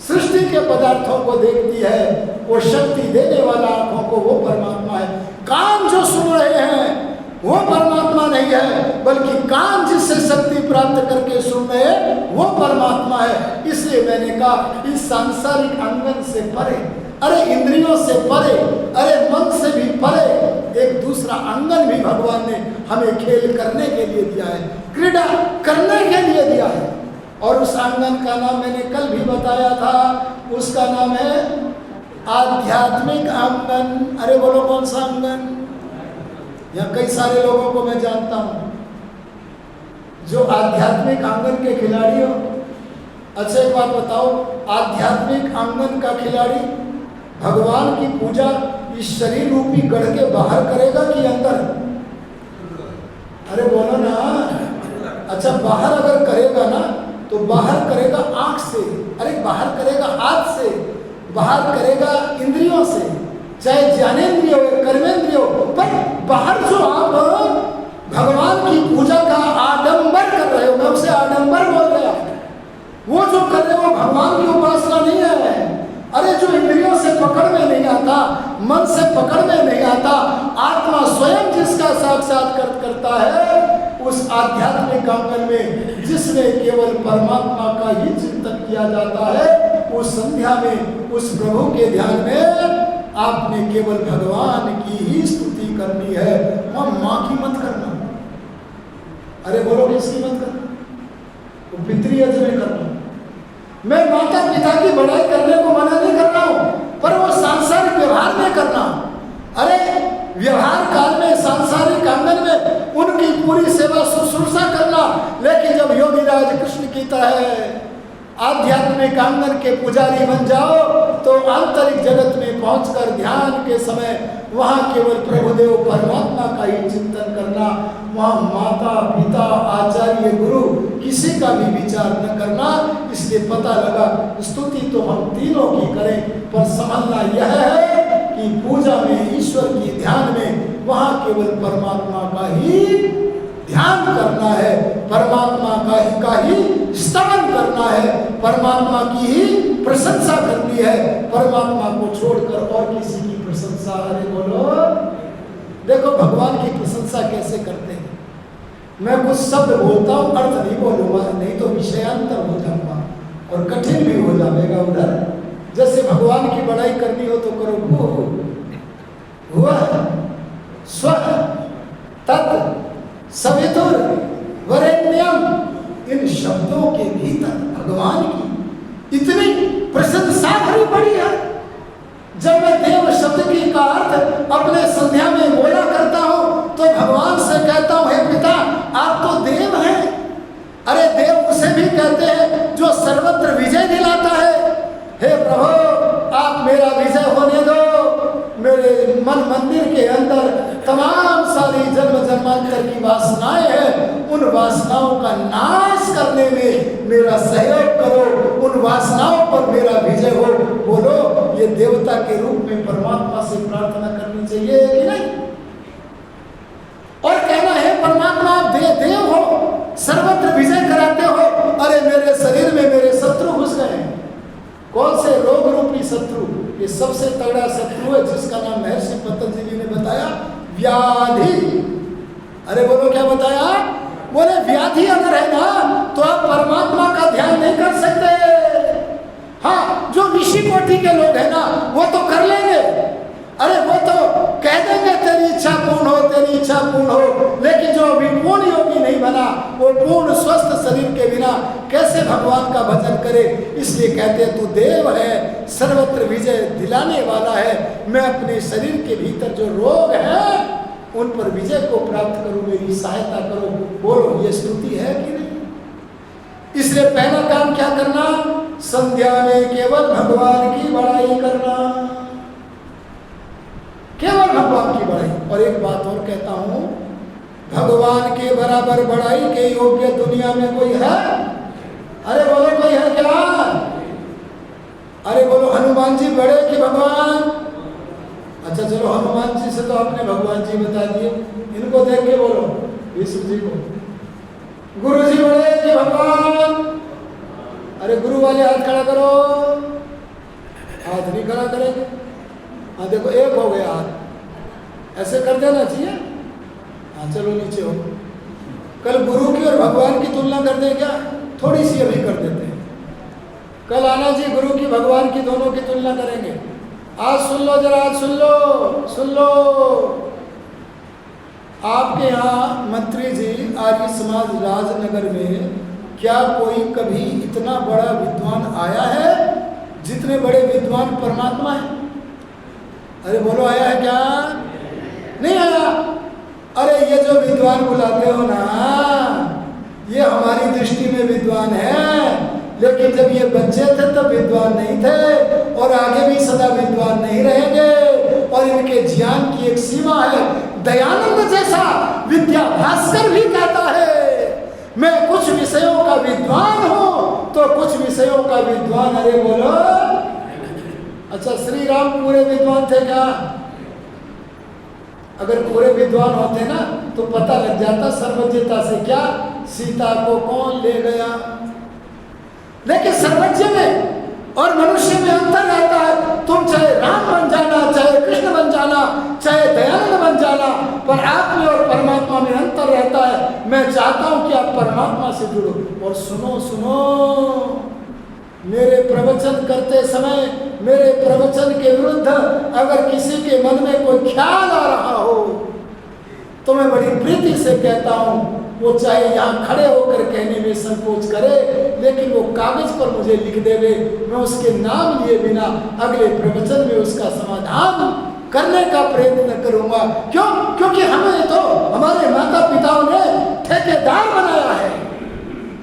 सृष्टि के पदार्थों को देखती है, वो शक्ति देने वाला आंखों को वो परमात्मा है। कान जो सुन रहे हैं वो परमात्मा नहीं है, बल्कि कान जिससे शक्ति प्राप्त करके सुन रहे वो परमात्मा है। इसलिए मैंने कहा इस सांसारिक आंगन से परे, अरे इंद्रियों से परे, अरे मन से भी परे एक दूसरा आंगन भी भगवान ने हमें खेल करने के लिए दिया है, क्रीड़ा करने के लिए दिया है। और उस आंगन का नाम मैंने कल भी बताया था, उसका नाम है आध्यात्मिक आंगन। अरे बोलो कौन सा आंगन? यहाँ कई सारे लोगों को मैं जानता हूँ जो आध्यात्मिक आंगन के खिलाड़ी हो। अच्छा एक बात बताओ, आध्यात्मिक आंगन का खिलाड़ी भगवान की पूजा इस शरीर रूपी गढ़ के बाहर करेगा कि अंदर? अरे बोलो ना। अच्छा बाहर अगर करेगा ना तो बाहर करेगा आंख से, अरे बाहर करेगा हाथ से, बाहर करेगा इंद्रियों से, चाहे ज्ञानेंद्रिय हो कर्मेंद्रिय हो, पर बाहर जो आप भगवान की पूजा का आडंबर कर रहे हो, मैं उसे आडंबर बोल रहा हूं, वो जो कर रहे हो भगवान की उपासना नहीं है। अरे जो इंद्रियों से पकड़ में नहीं आता, मन से पकड़ में नहीं आता, आत्मा स्वयं जिसका साक्षात्कार करता है, उस आध्यात्मिक आंगन में जिसमें केवल परमात्मा का ही चिंतन किया जाता है, उस संध्या में उस प्रभु के ध्यान में आपने केवल भगवान की ही स्तुति करनी है, और माँ की मत करना। अरे बोलो किसकी मत करना? वो पितृयज्ञ में करना। मैं माता पिता की बड़ाई करने को मना नहीं कर रहा हूँ, पर वो सांसारिक व्यवहार में करना। अरे व्यवहार काल में सांसारिक आंगन में उनकी पूरी सेवा शुश्रूषा करना, लेकिन जब योगी राज कृष्ण की तरह आध्यात्मिक आंगन के पुजारी बन जाओ तो आंतरिक जगत में पहुंचकर ध्यान के समय वहां केवल प्रभुदेव परमात्मा का ही चिंतन करना, वहां माता पिता आचार्य गुरु किसी का भी विचार न करना। इसलिए पता लगा स्तुति तो हम तीनों की करें, पर समझना यह है कि पूजा में ईश्वर की ध्यान में वहां केवल परमात्मा का ही ध्यान करना है, परमात्मा का ही स्तवन करना है, परमात्मा की ही प्रशंसा करनी है, परमात्मा को छोड़कर और किसी की प्रशंसा। अरे बोलो, देखो भगवान की प्रशंसा कैसे करते हैं। मैं कुछ शब्द बोलता हूँ, अर्थ नहीं बोलूंगा, नहीं तो विषयांतर हो जाऊंगा और कठिन भी हो जाएगा उधर। जैसे भगवान की बड़ाई करनी हो तो करो भू हुआ स्व तत् सवितुर वरेण्यम, इन शब्दों के भीतर भगवान की इतनी प्रशंसा भरी पड़ी है। जब मैं देव शब्द की का अर्थ अपने संध्या में बोला करता हूं तो भगवान से कहता हूं, हे पिता आप तो देव हैं। अरे देव उसे भी कहते हैं जो सर्वत्र विजय दिलाता है। हे प्रभु आप मेरा विजय होने दो, मेरे मन मंदिर के अंदर तमाम सारी जन्म जन्मांतर की वासनाएं हैं, उन वासनाओं का नाश करने में मेरा सहयोग करो, उन वासनाओं पर मेरा विजय हो। बोलो, ये देवता के रूप में परमात्मा से प्रार्थना करनी चाहिए कि नहीं? और कहना है परमात्मा आप देव हो, सर्वत्र विजय कराते हो। अरे मेरे शरीर में मेरे शत्रु घुस गए। कौन से रोग रूपी शत्रु? ये सबसे तगड़ा शत्रु है जिसका नाम महर्षि पतंजलि ने बताया, व्याधि। अरे बोलो क्या बताया? बोले व्याधि अगर है ना तो आप परमात्मा का ध्यान नहीं कर सकते। हाँ, जो ऋषि कोटि के लोग हैं ना वो तो कर लेंगे, अरे वो तो कह देंगे तेरी इच्छा पूर्ण हो, तेरी इच्छा पूर्ण हो। लेकिन जो अभी पूर्ण योगी नहीं बना, वो पूर्ण स्वस्थ शरीर के बिना कैसे भगवान का भजन करे। इसलिए कहते हैं तू देव है, सर्वत्र विजय दिलाने वाला है। मैं अपने शरीर के भीतर जो रोग है उन पर विजय को प्राप्त करूं, मेरी सहायता करो। बोलो ये स्तुति है कि नहीं। इसलिए पहला काम क्या करना, संध्या में केवल भगवान की बड़ाई करना, केवल भगवान की बड़ाई। और एक बात और कहता हूं, भगवान के बराबर बड़ाई के योग्य दुनिया में कोई है? अरे बोलो कोई है क्या? अरे बोलो हनुमान जी बड़े कि भगवान? अच्छा चलो हनुमान जी से तो आपने भगवान जी बता दिए, इनको देख के बोलो विष्णु जी को। गुरु जी बड़े कि भगवान? अरे गुरु वाले हाथ खड़ा करो, हाथ नहीं खड़ा करेंगे। हाँ देखो एक हो गया हाथ, ऐसे कर देना चाहिए। हाँ चलो नीचे हो। कल गुरु की और भगवान की तुलना कर दें क्या? थोड़ी सी अभी कर देते हैं। कल आना जी गुरु की भगवान की दोनों की तुलना करेंगे। आज सुन लो जरा, आज सुन लो, सुन लो। आपके यहाँ मंत्री जी आर्य समाज राजनगर में क्या कोई कभी इतना बड़ा विद्वान आया है जितने बड़े विद्वान परमात्मा है? अरे बोलो आया है क्या? नहीं आया। अरे ये जो विद्वान बुलाते हो ना, ये हमारी दृष्टि में विद्वान है, लेकिन जब ये बच्चे थे तब विद्वान नहीं थे और आगे भी सदा विद्वान नहीं रहेंगे। और इनके ज्ञान की एक सीमा है। दयानंद जैसा विद्या भास्कर भी कहता है मैं कुछ विषयों का विद्वान हूं तो कुछ विषयों का विद्वान। अरे बोलो। अच्छा श्री राम पूरे विद्वान थे क्या? अगर पूरे विद्वान होते ना तो पता लग जाता सर्वज्ञता से क्या सीता को कौन ले गया। लेकिन सर्वज्ञ में और मनुष्य में अंतर रहता है। तुम चाहे राम बन जाना, चाहे कृष्ण बन जाना, चाहे दयानंद बन जाना, पर आप में और परमात्मा में अंतर रहता है। मैं चाहता हूं कि आप परमात्मा से जुड़ो। और सुनो सुनो, मेरे प्रवचन करते समय मेरे प्रवचन के विरुद्ध अगर किसी के मन में कोई ख्याल आ रहा हो तो मैं बड़ी प्रीति से कहता हूं, वो चाहे यहाँ खड़े होकर कहने में संकोच करे, लेकिन वो कागज पर मुझे लिख देवे, मैं उसके नाम लिए बिना अगले प्रवचन में उसका समाधान करने का प्रयत्न करूंगा। क्यों? क्योंकि हमें तो हमारे माता पिताओं ने ठेकेदार बनाया है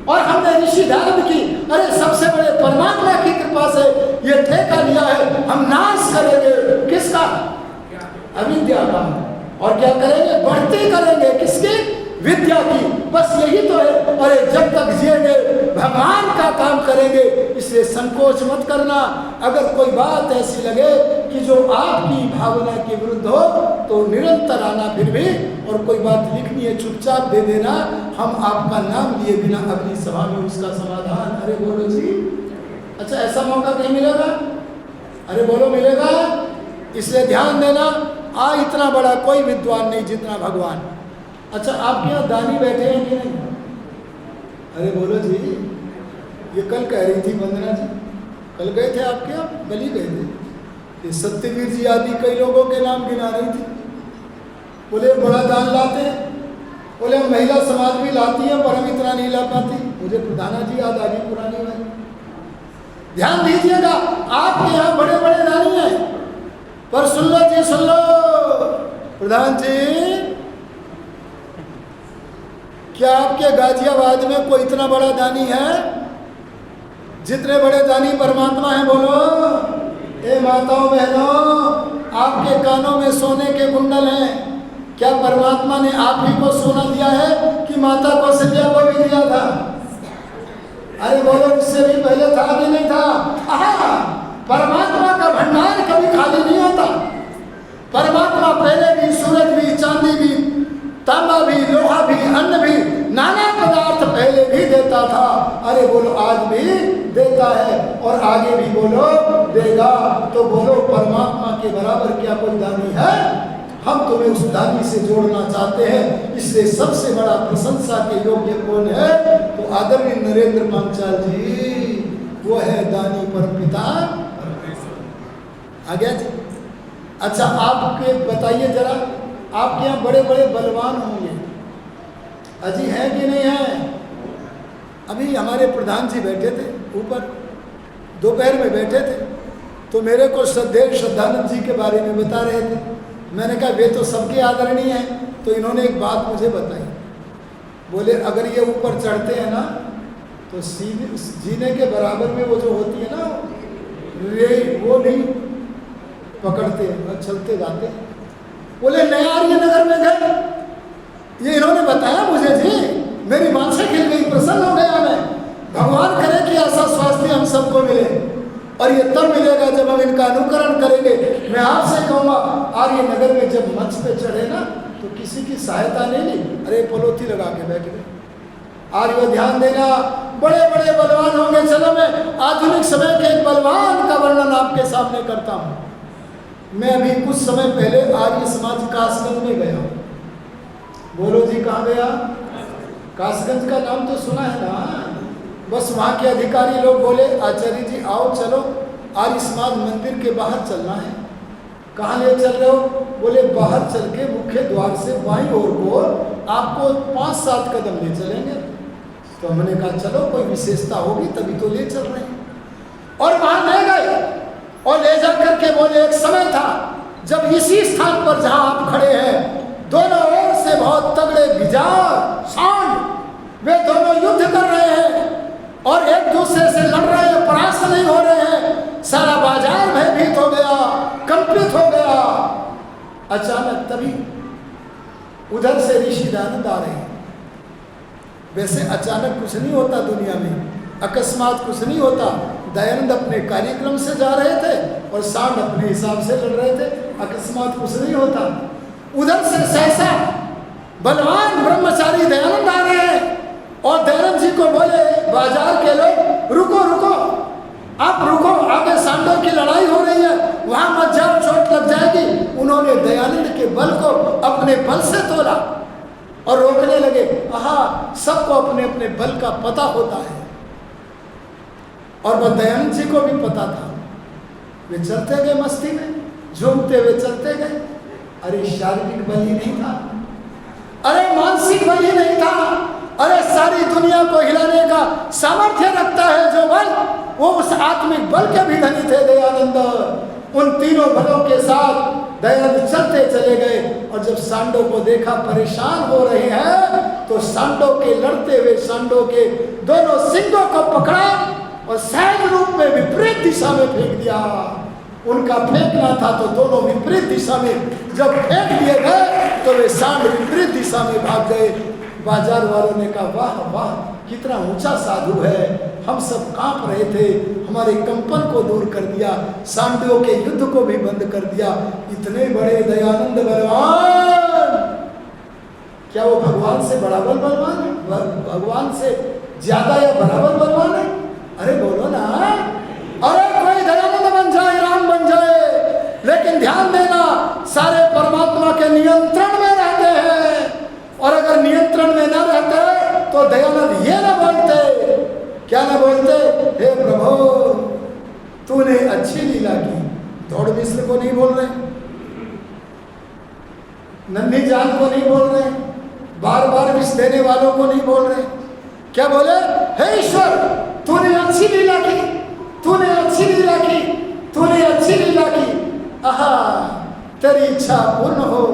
और हमने ऋषि नारद की, अरे सबसे बड़े परमात्मा की कृपा से ये ठेका लिया है। हम नाश करेंगे किसका? अविद्या का। और क्या करेंगे? बढ़ती करेंगे किसकी? विद्या की। बस यही तो है। अरे जब तक जिएंगे भगवान का काम करेंगे। इसलिए संकोच मत करना। अगर कोई बात ऐसी लगे कि जो आपकी भावना के विरुद्ध हो तो निरंतर आना फिर भी, और कोई बात लिखनी है चुपचाप दे देना, हम आपका नाम लिए बिना अगली सभा में उसका समाधान। अरे बोलो जी। अच्छा ऐसा मौका कहीं मिलेगा? अरे बोलो मिलेगा। इसलिए ध्यान देना, इतना बड़ा कोई विद्वान नहीं जितना भगवान। अच्छा आपके यहाँ दानी बैठे हैं कि नहीं? अरे बोलो जी। ये कल कह रही थी वंदना जी, कल गए थे आपके यहाँ, कल ही गए थे। ये सत्यवीर जी आदि कई लोगों के नाम गिना रही थी। बोले बड़ा दान लाते हैं, बोले हम महिला समाज भी लाती है पर हम इतना नहीं ला पाती। मुझे प्रधाना जी याद आ गई पुरानी वाली। ध्यान दीजिएगा, आपके यहाँ बड़े बड़े दानी हैं, पर सुन लो जी, सुन लो प्रधान जी, क्या आपके गाजियाबाद में कोई इतना बड़ा दानी है जितने बड़े दानी परमात्मा है? बोलो। ए माताओं बहनों, आपके कानों में सोने के कुंडल हैं, क्या परमात्मा ने आप ही को सोना दिया है कि माता कौशल्या को भी दिया था? अरे बोलो, इससे भी पहले था कि नहीं था? परमात्मा का भंडार कभी खाली नहीं होता। परमात्मा पहले भी सूरज भी, चांदी भी, तांबा भी, लोहा भी, अन्न भी, नाना पदार्थ पहले भी देता था। अरे बोलो आज भी देता है और आगे भी बोलो देगा। तो बोलो परमात्मा के बराबर क्या कोई दानी है? हम तुम्हें उस दानी से जोड़ना चाहते हैं। इसलिए सबसे बड़ा प्रशंसा के योग्य कौन है? तो आदरणीय नरेंद्र पांचाल जी, वो है दानी परमपिता आ गया जी। अच्छा, आपके बताइए जरा, आपके यहाँ बड़े बड़े बलवान होंगे, अजी हैं कि नहीं हैं? अभी हमारे प्रधान जी बैठे थे ऊपर, दोपहर में बैठे थे, तो मेरे को श्रद्धेय श्रद्धानंद जी के बारे में बता रहे थे। मैंने कहा वे तो सबके आदरणीय हैं। तो इन्होंने एक बात मुझे बताई, बोले अगर ये ऊपर चढ़ते हैं ना तो सीधे जीने के बराबर में वो जो होती है ना रे, वो नहीं पकड़ते और चलते जाते। बोले नयारिया नगर में गए, ये इन्होंने बताया मुझे जी, मेरी मानसिक खिल गई, प्रसन्न हो गया मैं। भगवान करे कि ऐसा स्वास्थ्य हम सबको मिले, और ये तब मिलेगा जब हम इनका अनुकरण करेंगे। मैं आपसे कहूँगा, आर्य नगर में जब मंच पे चढ़े ना तो किसी की सहायता नहीं ली, अरे पलोथी लगा के बैठ गए। आर्य ध्यान देना, बड़े बड़े बलवान होंगे। चलो मैं आधुनिक समय के एक बलवान का वर्णन आपके सामने करता हूँ। मैं अभी कुछ समय पहले आर्य समाज कासगंज में गया। बोलो जी, कहाँ गया? कासगंज का नाम तो सुना है ना। बस वहाँ के अधिकारी लोग बोले, आचार्य जी आओ चलो आर्य समाज मंदिर के बाहर चलना है। कहाँ ले चल रहे हो? बोले बाहर चल के मुख्य द्वार से बाईं ओर को आपको 5-7 कदम ले चलेंगे। तो हमने कहा चलो, कोई विशेषता होगी तभी तो ले चल रहे हैं। और वहाँ ले गए और ले जा करके बोले, एक समय था जब इसी स्थान पर जहाँ आप खड़े हैं, दोनों ओर से बहुत तगड़े बिजार सांड वे दोनों युद्ध कर रहे हैं और एक दूसरे से लड़ रहे हैं, परास्त नहीं हो रहे हैं। सारा बाजार भयभीत हो गया, कंपित हो गया। अचानक तभी उधर से ऋषि दयानंद आ रहे हैं। वैसे अचानक कुछ नहीं होता दुनिया में, अकस्मात कुछ नहीं होता। दयानंद अपने कार्यक्रम से जा रहे थे और सांड अपने हिसाब से लड़ रहे थे, अकस्मात कुछ नहीं होता। उधर से सहसा बलवान ब्रह्मचारी दयानंद आ रहे हैं और दयानंद जी को बोले, बाजार के लोग रुको रुको, आप रुको, आगे सांडों की लड़ाई हो रही है, वहां मत जाओ, चोट लग जाएगी। उन्होंने दयानंद के बल को अपने बल से तोला और रोकने लगे। आहा, सबको अपने अपने बल का पता होता है और वह दयानंद जी को भी पता था। वे चलते गए मस्ती में, झूमते हुए चलते गए। अरे शारीरिक बल ही नहीं था, अरे मानसिक बल ही नहीं था, अरे सारी दुनिया को हिलाने का सामर्थ्य रखता है जो बल, वो उस आत्मिक बल के भी धनी थे दयानंद। उन तीनों बलों के साथ दयानंद चलते चले गए और जब सांडों को देखा परेशान हो रहे हैं तो सांडों के लड़ते हुए सांडों के दोनों सिंगों को पकड़ा और सहज रूप में विपरीत दिशा में फेंक दिया। उनका फेंकना था तो दोनों विपरीत दिशा में जब फेंक दिए गए तो वे सांड विपरीत दिशा में भाग गए। बाजार वालों ने कहा, वाह वाह, कितना ऊंचा साधु है, हम सब कांप रहे थे, हमारे कंपन को दूर कर दिया, सांडों के युद्ध को भी बंद कर दिया। इतने बड़े दयानंद बलवान, क्या वो भगवान से बराबर बलवान है? भगवान से ज्यादा या बराबर बलवान है? अरे बोलो ना, अरे कोई दयानंद बन जाए, राम बन जाए, लेकिन ध्यान देना सारे परमात्मा के नियंत्रण में रहते हैं। और अगर नियंत्रण में न रहते तो दयानंद ये न बोलते, क्या न बोलते, हे प्रभु तूने अच्छी लीला की। दौड़ मिश्र को नहीं बोल रहे, नन्ही जान को नहीं बोल रहे, बार बार विष देने वालों को नहीं बोल रहे, क्या बोले, हे ईश्वर तूने अच्छी लीला की, तूने अच्छी लीला की, तूने अच्छी लीला की। आहा, तेरी इच्छा पूर्ण हो,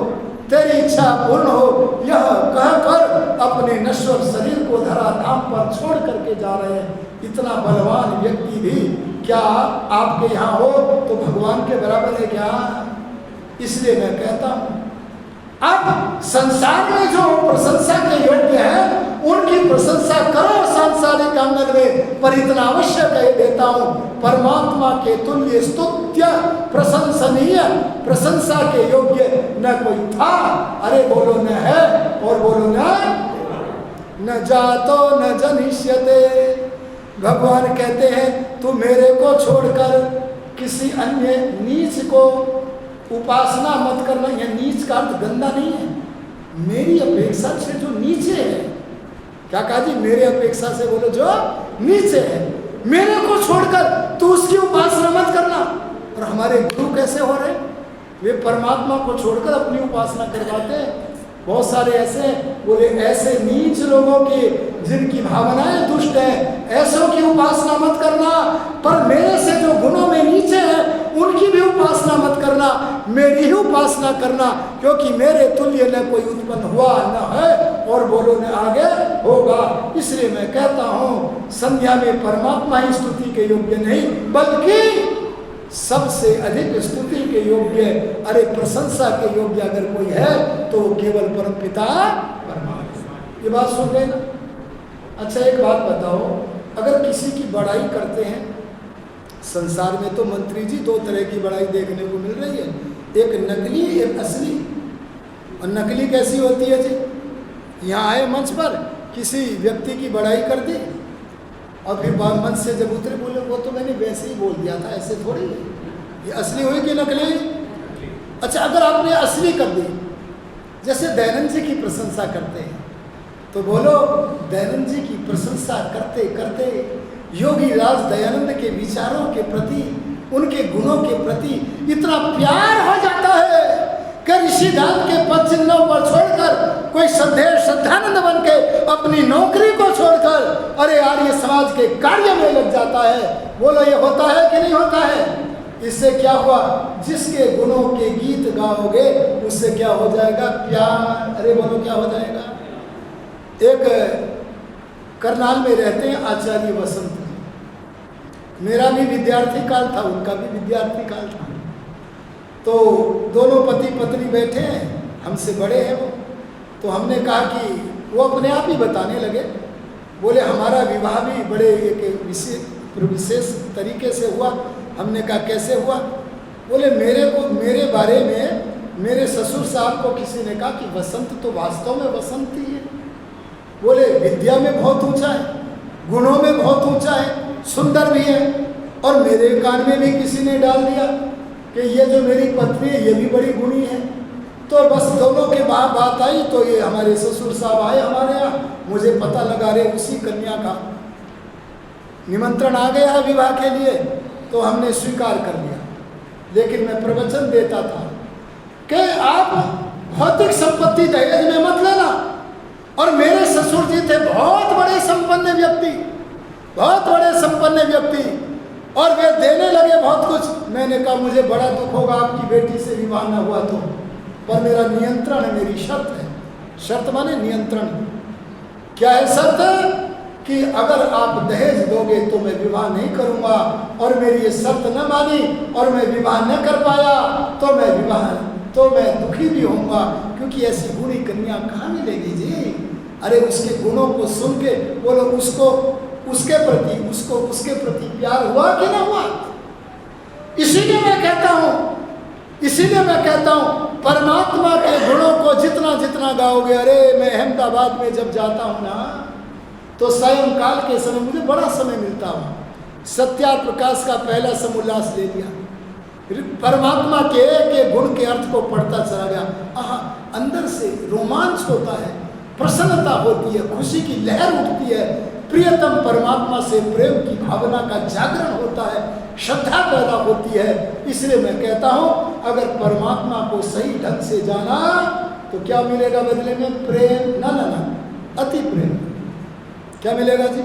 तेरी इच्छा पूर्ण हो, यह कहकर अपने नश्वर शरीर को धरा धाम पर छोड़ करके जा रहे हैं। इतना बलवान व्यक्ति भी क्या आपके यहाँ हो तो भगवान के बराबर है क्या? इसलिए मैं कहता हूँ, अब संसार में जो प्रशंसा के योग्य है उनकी प्रशंसा करो सांसारिक आंगन में, पर इतना अवश्य कह देता हूँ, परमात्मा के तुल्य स्तुत्य प्रशंसनीय प्रशंसा के योग्य न कोई था। अरे बोलो न है और बोलो न जातो न जनिष्यते। भगवान कहते हैं तू मेरे को छोड़कर किसी अन्य नीच को उपासना मत करना, यह नीच का अर्थ गंदा नहीं है, मेरी अपेक्षा से जो नीचे है। क्या कहा जी? मेरे अपेक्षा से बोलो जो नीचे है, मेरे को छोड़कर तू उसकी उपासना मत करना। और हमारे गुरु कैसे हो रहे? वे परमात्मा को छोड़कर अपनी उपासना करवाते हैं। बहुत सारे ऐसे बोले, ऐसे नीच लोगों की जिनकी भावनाएं दुष्ट है, ऐसों की उपासना मत करना, पर मेरे से जो गुणों में नीचे हैं उनकी भी उपासना मत करना, मेरी ही उपासना करना, क्योंकि मेरे तुल्य न कोई उत्पन्न हुआ न है और बोलो न आगे होगा। इसलिए मैं कहता हूँ संध्या में परमात्मा ही स्तुति के योग्य नहीं, बल्कि सबसे अधिक स्तुति के योग्य, अरे प्रशंसा के योग्य अगर कोई है तो केवल परमपिता परमात्मा। ये बात सुन गए ना? अच्छा एक बात बताओ, अगर किसी की बड़ाई करते हैं, संसार में तो मंत्री जी दो तरह की बड़ाई देखने को मिल रही है, एक नकली एक असली। और नकली कैसी होती है जी? यहाँ आए मंच पर किसी व्यक्ति की बड़ाई कर दी और फिर मंच से जब उतरे बोले वो तो मैंने वैसे ही बोल दिया था, ऐसे थोड़ी है। ये असली हुई कि नकली? अच्छा अगर आपने असली कर दी, जैसे दयानंद जी की प्रशंसा करते हैं, तो बोलो दयानंद जी की प्रशंसा करते करते योगी राज दयानंद के विचारों के प्रति, उनके गुणों के प्रति इतना प्यार हो जाता है कि ऋषि दान के पद चिन्हों पर छोड़कर कोई श्रद्धानंद बन के अपनी नौकरी को छोड़कर अरे आर्य समाज के कार्य में लग जाता है। बोलो ये होता है कि नहीं होता है? इससे क्या हुआ? जिसके गुणों के गीत गाओगे उससे क्या हो जाएगा? प्यार। अरे बोलो क्या हो जाएगा? एक करनाल में रहते हैं आचार्य वसंत जी, मेरा भी विद्यार्थी काल था, उनका भी विद्यार्थी काल था। तो दोनों पति पत्नी बैठे हैं, हमसे बड़े हैं वो। तो हमने कहा कि वो अपने आप ही बताने लगे, बोले हमारा विवाह भी बड़े एक विशेष तरीके से हुआ। हमने कहा कैसे हुआ? बोले मेरे बारे में मेरे ससुर साहब को किसी ने कहा कि वसंत तो वास्तव में वसंत ही है। बोले विद्या में बहुत ऊंचा है, गुणों में बहुत ऊंचा है, सुंदर भी है। और मेरे कान में भी किसी ने डाल दिया कि ये जो मेरी पत्नी है ये भी बड़ी गुणी है। तो बस दोनों के बात आई तो ये हमारे ससुर साहब आए हमारे यहाँ, मुझे पता लगा रहे उसी कन्या का निमंत्रण आ गया है विवाह के लिए, तो हमने स्वीकार कर लिया। लेकिन मैं प्रवचन देता था कि आप भौतिक संपत्ति दहेज में मत लेना। और मेरे ससुर जी थे बहुत बड़े संपन्न व्यक्ति, बहुत बड़े संपन्न व्यक्ति, और वे देने लगे बहुत कुछ। मैंने कहा मुझे बड़ा दुख होगा आपकी बेटी से विवाह न हुआ तो, पर मेरा नियंत्रण है, मेरी शर्त है। शर्त माने नियंत्रण। क्या है शर्त? कि अगर आप दहेज दोगे तो मैं विवाह नहीं करूंगा, और मेरी ये शर्त न मानी और मैं विवाह न कर पाया तो मैं दुखी भी होऊंगा, क्योंकि ऐसी गुणी कन्या कहाँ मिलेगी जी? अरे उसके गुणों को सुन के बोलो उसके प्रति प्यार हुआ कि ना हुआ? इसीलिए मैं कहता हूँ परमात्मा के गुणों को जितना जितना गाओगे। अरे मैं अहमदाबाद में जब जाता हूँ ना, तो सायंकाल के समय मुझे बड़ा समय मिलता हुआ सत्या प्रकाश का पहला समुल्लास ले लिया, परमात्मा के एक गुण के अर्थ को पढ़ता चला गया। अंदर से रोमांच होता है, प्रसन्नता होती है, खुशी की लहर उठती है, प्रियतम परमात्मा से प्रेम की भावना का जागरण होता है, श्रद्धा पैदा होती है। इसलिए मैं कहता हूँ अगर परमात्मा को सही ढंग से जाना तो क्या मिलेगा बदले में? प्रेम। ना अति प्रेम। क्या मिलेगा जी?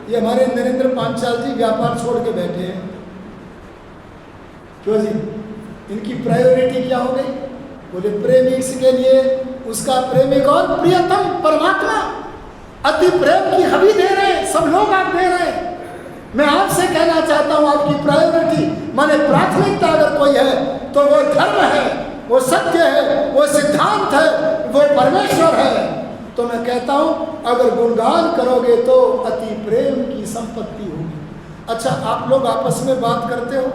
ये हमारे नरेंद्र पांचाल जी व्यापार छोड़ के बैठे हैं, क्यों जी? इनकी प्रायोरिटी क्या हो गई? बोले प्रेमी के लिए उसका प्रेमी कौन? प्रियतम परमात्मा। अति प्रेम की हवी दे रहे हैं, सब लोग आप दे रहे हैं। मैं आपसे कहना चाहता हूं आपकी प्रायोरिटी माने प्राथमिकता अगर कोई है तो वो धर्म है, वो सत्य है, वो सिद्धांत है, वो परमेश्वर है। तो मैं कहता हूं अगर गुणगान करोगे तो अति प्रेम की संपत्ति होगी। अच्छा आप लोग आपस में बात करते हो,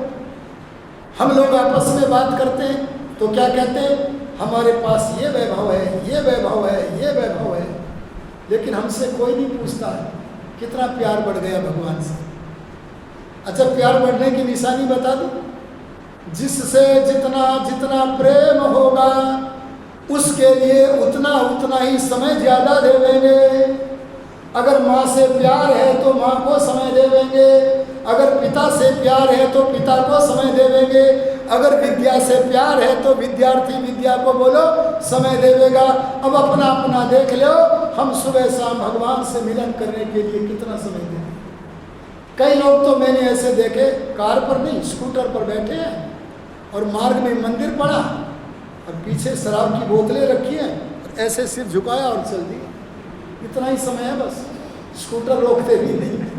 हम लोग आपस में बात करते हैं तो क्या कहते हैं? हमारे पास ये वैभव है, ये वैभव है, ये वैभव है। लेकिन हमसे कोई नहीं पूछता है कितना प्यार बढ़ गया भगवान से। अच्छा प्यार बढ़ने की निशानी बता दूं? जिससे जितना जितना प्रेम होगा उसके लिए उतना उतना ही समय ज़्यादा देवेंगे। अगर माँ से प्यार है तो माँ को समय देवेंगे, अगर पिता से प्यार है तो पिता को समय देवेंगे, अगर विद्या से प्यार है तो विद्यार्थी विद्या को बोलो समय देवेगा। अब अपना अपना देख लो, हम सुबह शाम भगवान से मिलन करने के लिए कितना समय दें। कई लोग तो मैंने ऐसे देखे, कार पर नहीं स्कूटर पर बैठे हैं और मार्ग में मंदिर पड़ा और पीछे शराब की बोतलें रखी हैं, ऐसे सिर झुकाया और चल दिया। इतना ही समय है बस, स्कूटर रोकते भी नहीं।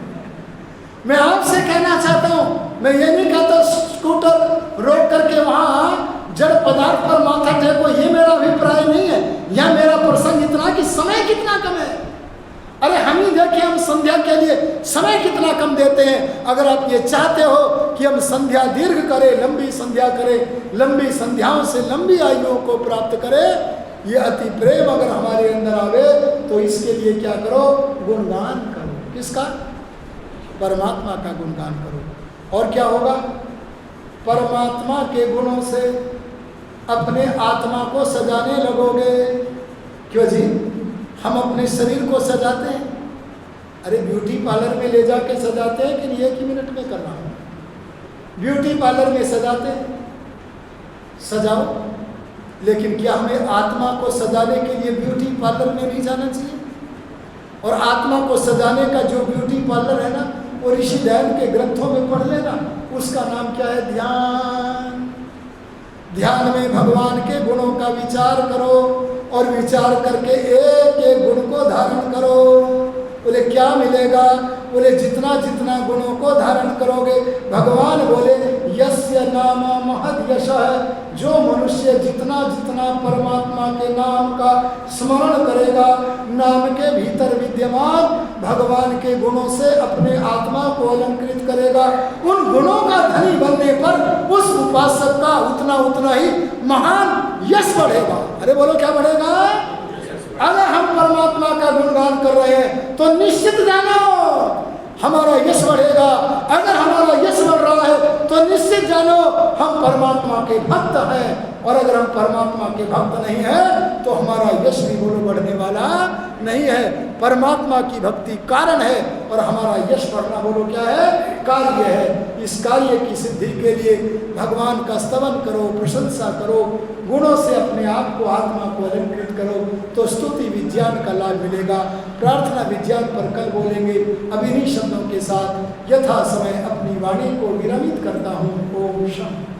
मैं आपसे कहना चाहता हूँ, मैं ये नहीं कहता स्कूटर रोक करके वहाँ जड़ पदार्थ पर माथा टेको, ये मेरा अभिप्राय नहीं है। यह मेरा प्रसंग इतना कि समय कितना कम है। अरे हम ही देखें, हम संध्या के लिए समय कितना कम देते हैं। अगर आप ये चाहते हो कि हम संध्या दीर्घ करें, लंबी संध्या करें, लंबी संध्याओं से लंबी आयुओं को प्राप्त करें, ये अति प्रेम अगर हमारे अंदर आवे तो इसके लिए क्या करो, गुणगान करो। किसका? परमात्मा का गुणगान करो। और क्या होगा? परमात्मा के गुणों से अपने आत्मा को सजाने लगोगे। क्यों जी? हम अपने शरीर को सजाते हैं, अरे ब्यूटी पार्लर में ले जाके सजाते हैं कि नहीं? 1 ही मिनट में कर रहा हूँ, ब्यूटी पार्लर में सजाते हैं, सजाओ, लेकिन क्या हमें आत्मा को सजाने के लिए ब्यूटी पार्लर में नहीं जाना चाहिए? और आत्मा को सजाने का जो ब्यूटी पार्लर है ना, वो ऋषि ध्यान के ग्रंथों में पढ़ लेना, उसका नाम क्या है? ध्यान। ध्यान में भगवान के गुणों का विचार करो और विचार करके एक एक गुण को धारण करो। बोले क्या मिलेगा? बोले जितना जितना गुणों को धारण करोगे, भगवान बोले यस्य नाम महद यशः, जो मनुष्य जितना जितना परमात्मा के नाम का स्मरण करेगा, नाम के भीतर विद्यमान भगवान के गुणों से अपने आत्मा को अलंकृत करेगा, उन गुणों का धनी बनने पर उस उपासक का उतना उतना ही महान यश बढ़ेगा। अरे बोलो क्या बढ़ेगा? अगर हम परमात्मा का गुणगान कर रहे हैं तो निश्चित जानो हमारा यश बढ़ेगा। अगर हमारा यश बढ़ रहा है तो निश्चित जानो हम परमात्मा के भक्त हैं, और अगर हम परमात्मा के भक्त नहीं हैं तो हमारा यश भी बोलो बढ़ने वाला नहीं है। परमात्मा की भक्ति कारण है और हमारा यश बढ़ना बोलो क्या है? कार्य है। इस कार्य की सिद्धि के लिए भगवान का स्तवन करो, प्रशंसा करो, गुणों से अपने आप को आत्मा को अलंकृत करो, तो स्तुति विज्ञान का लाभ मिलेगा। प्रार्थना विज्ञान पर कल बोलेंगे। अब इन्हीं शब्दों के साथ यथा समय अपनी वाणी को विरमित करता हूँ। ओम शांति।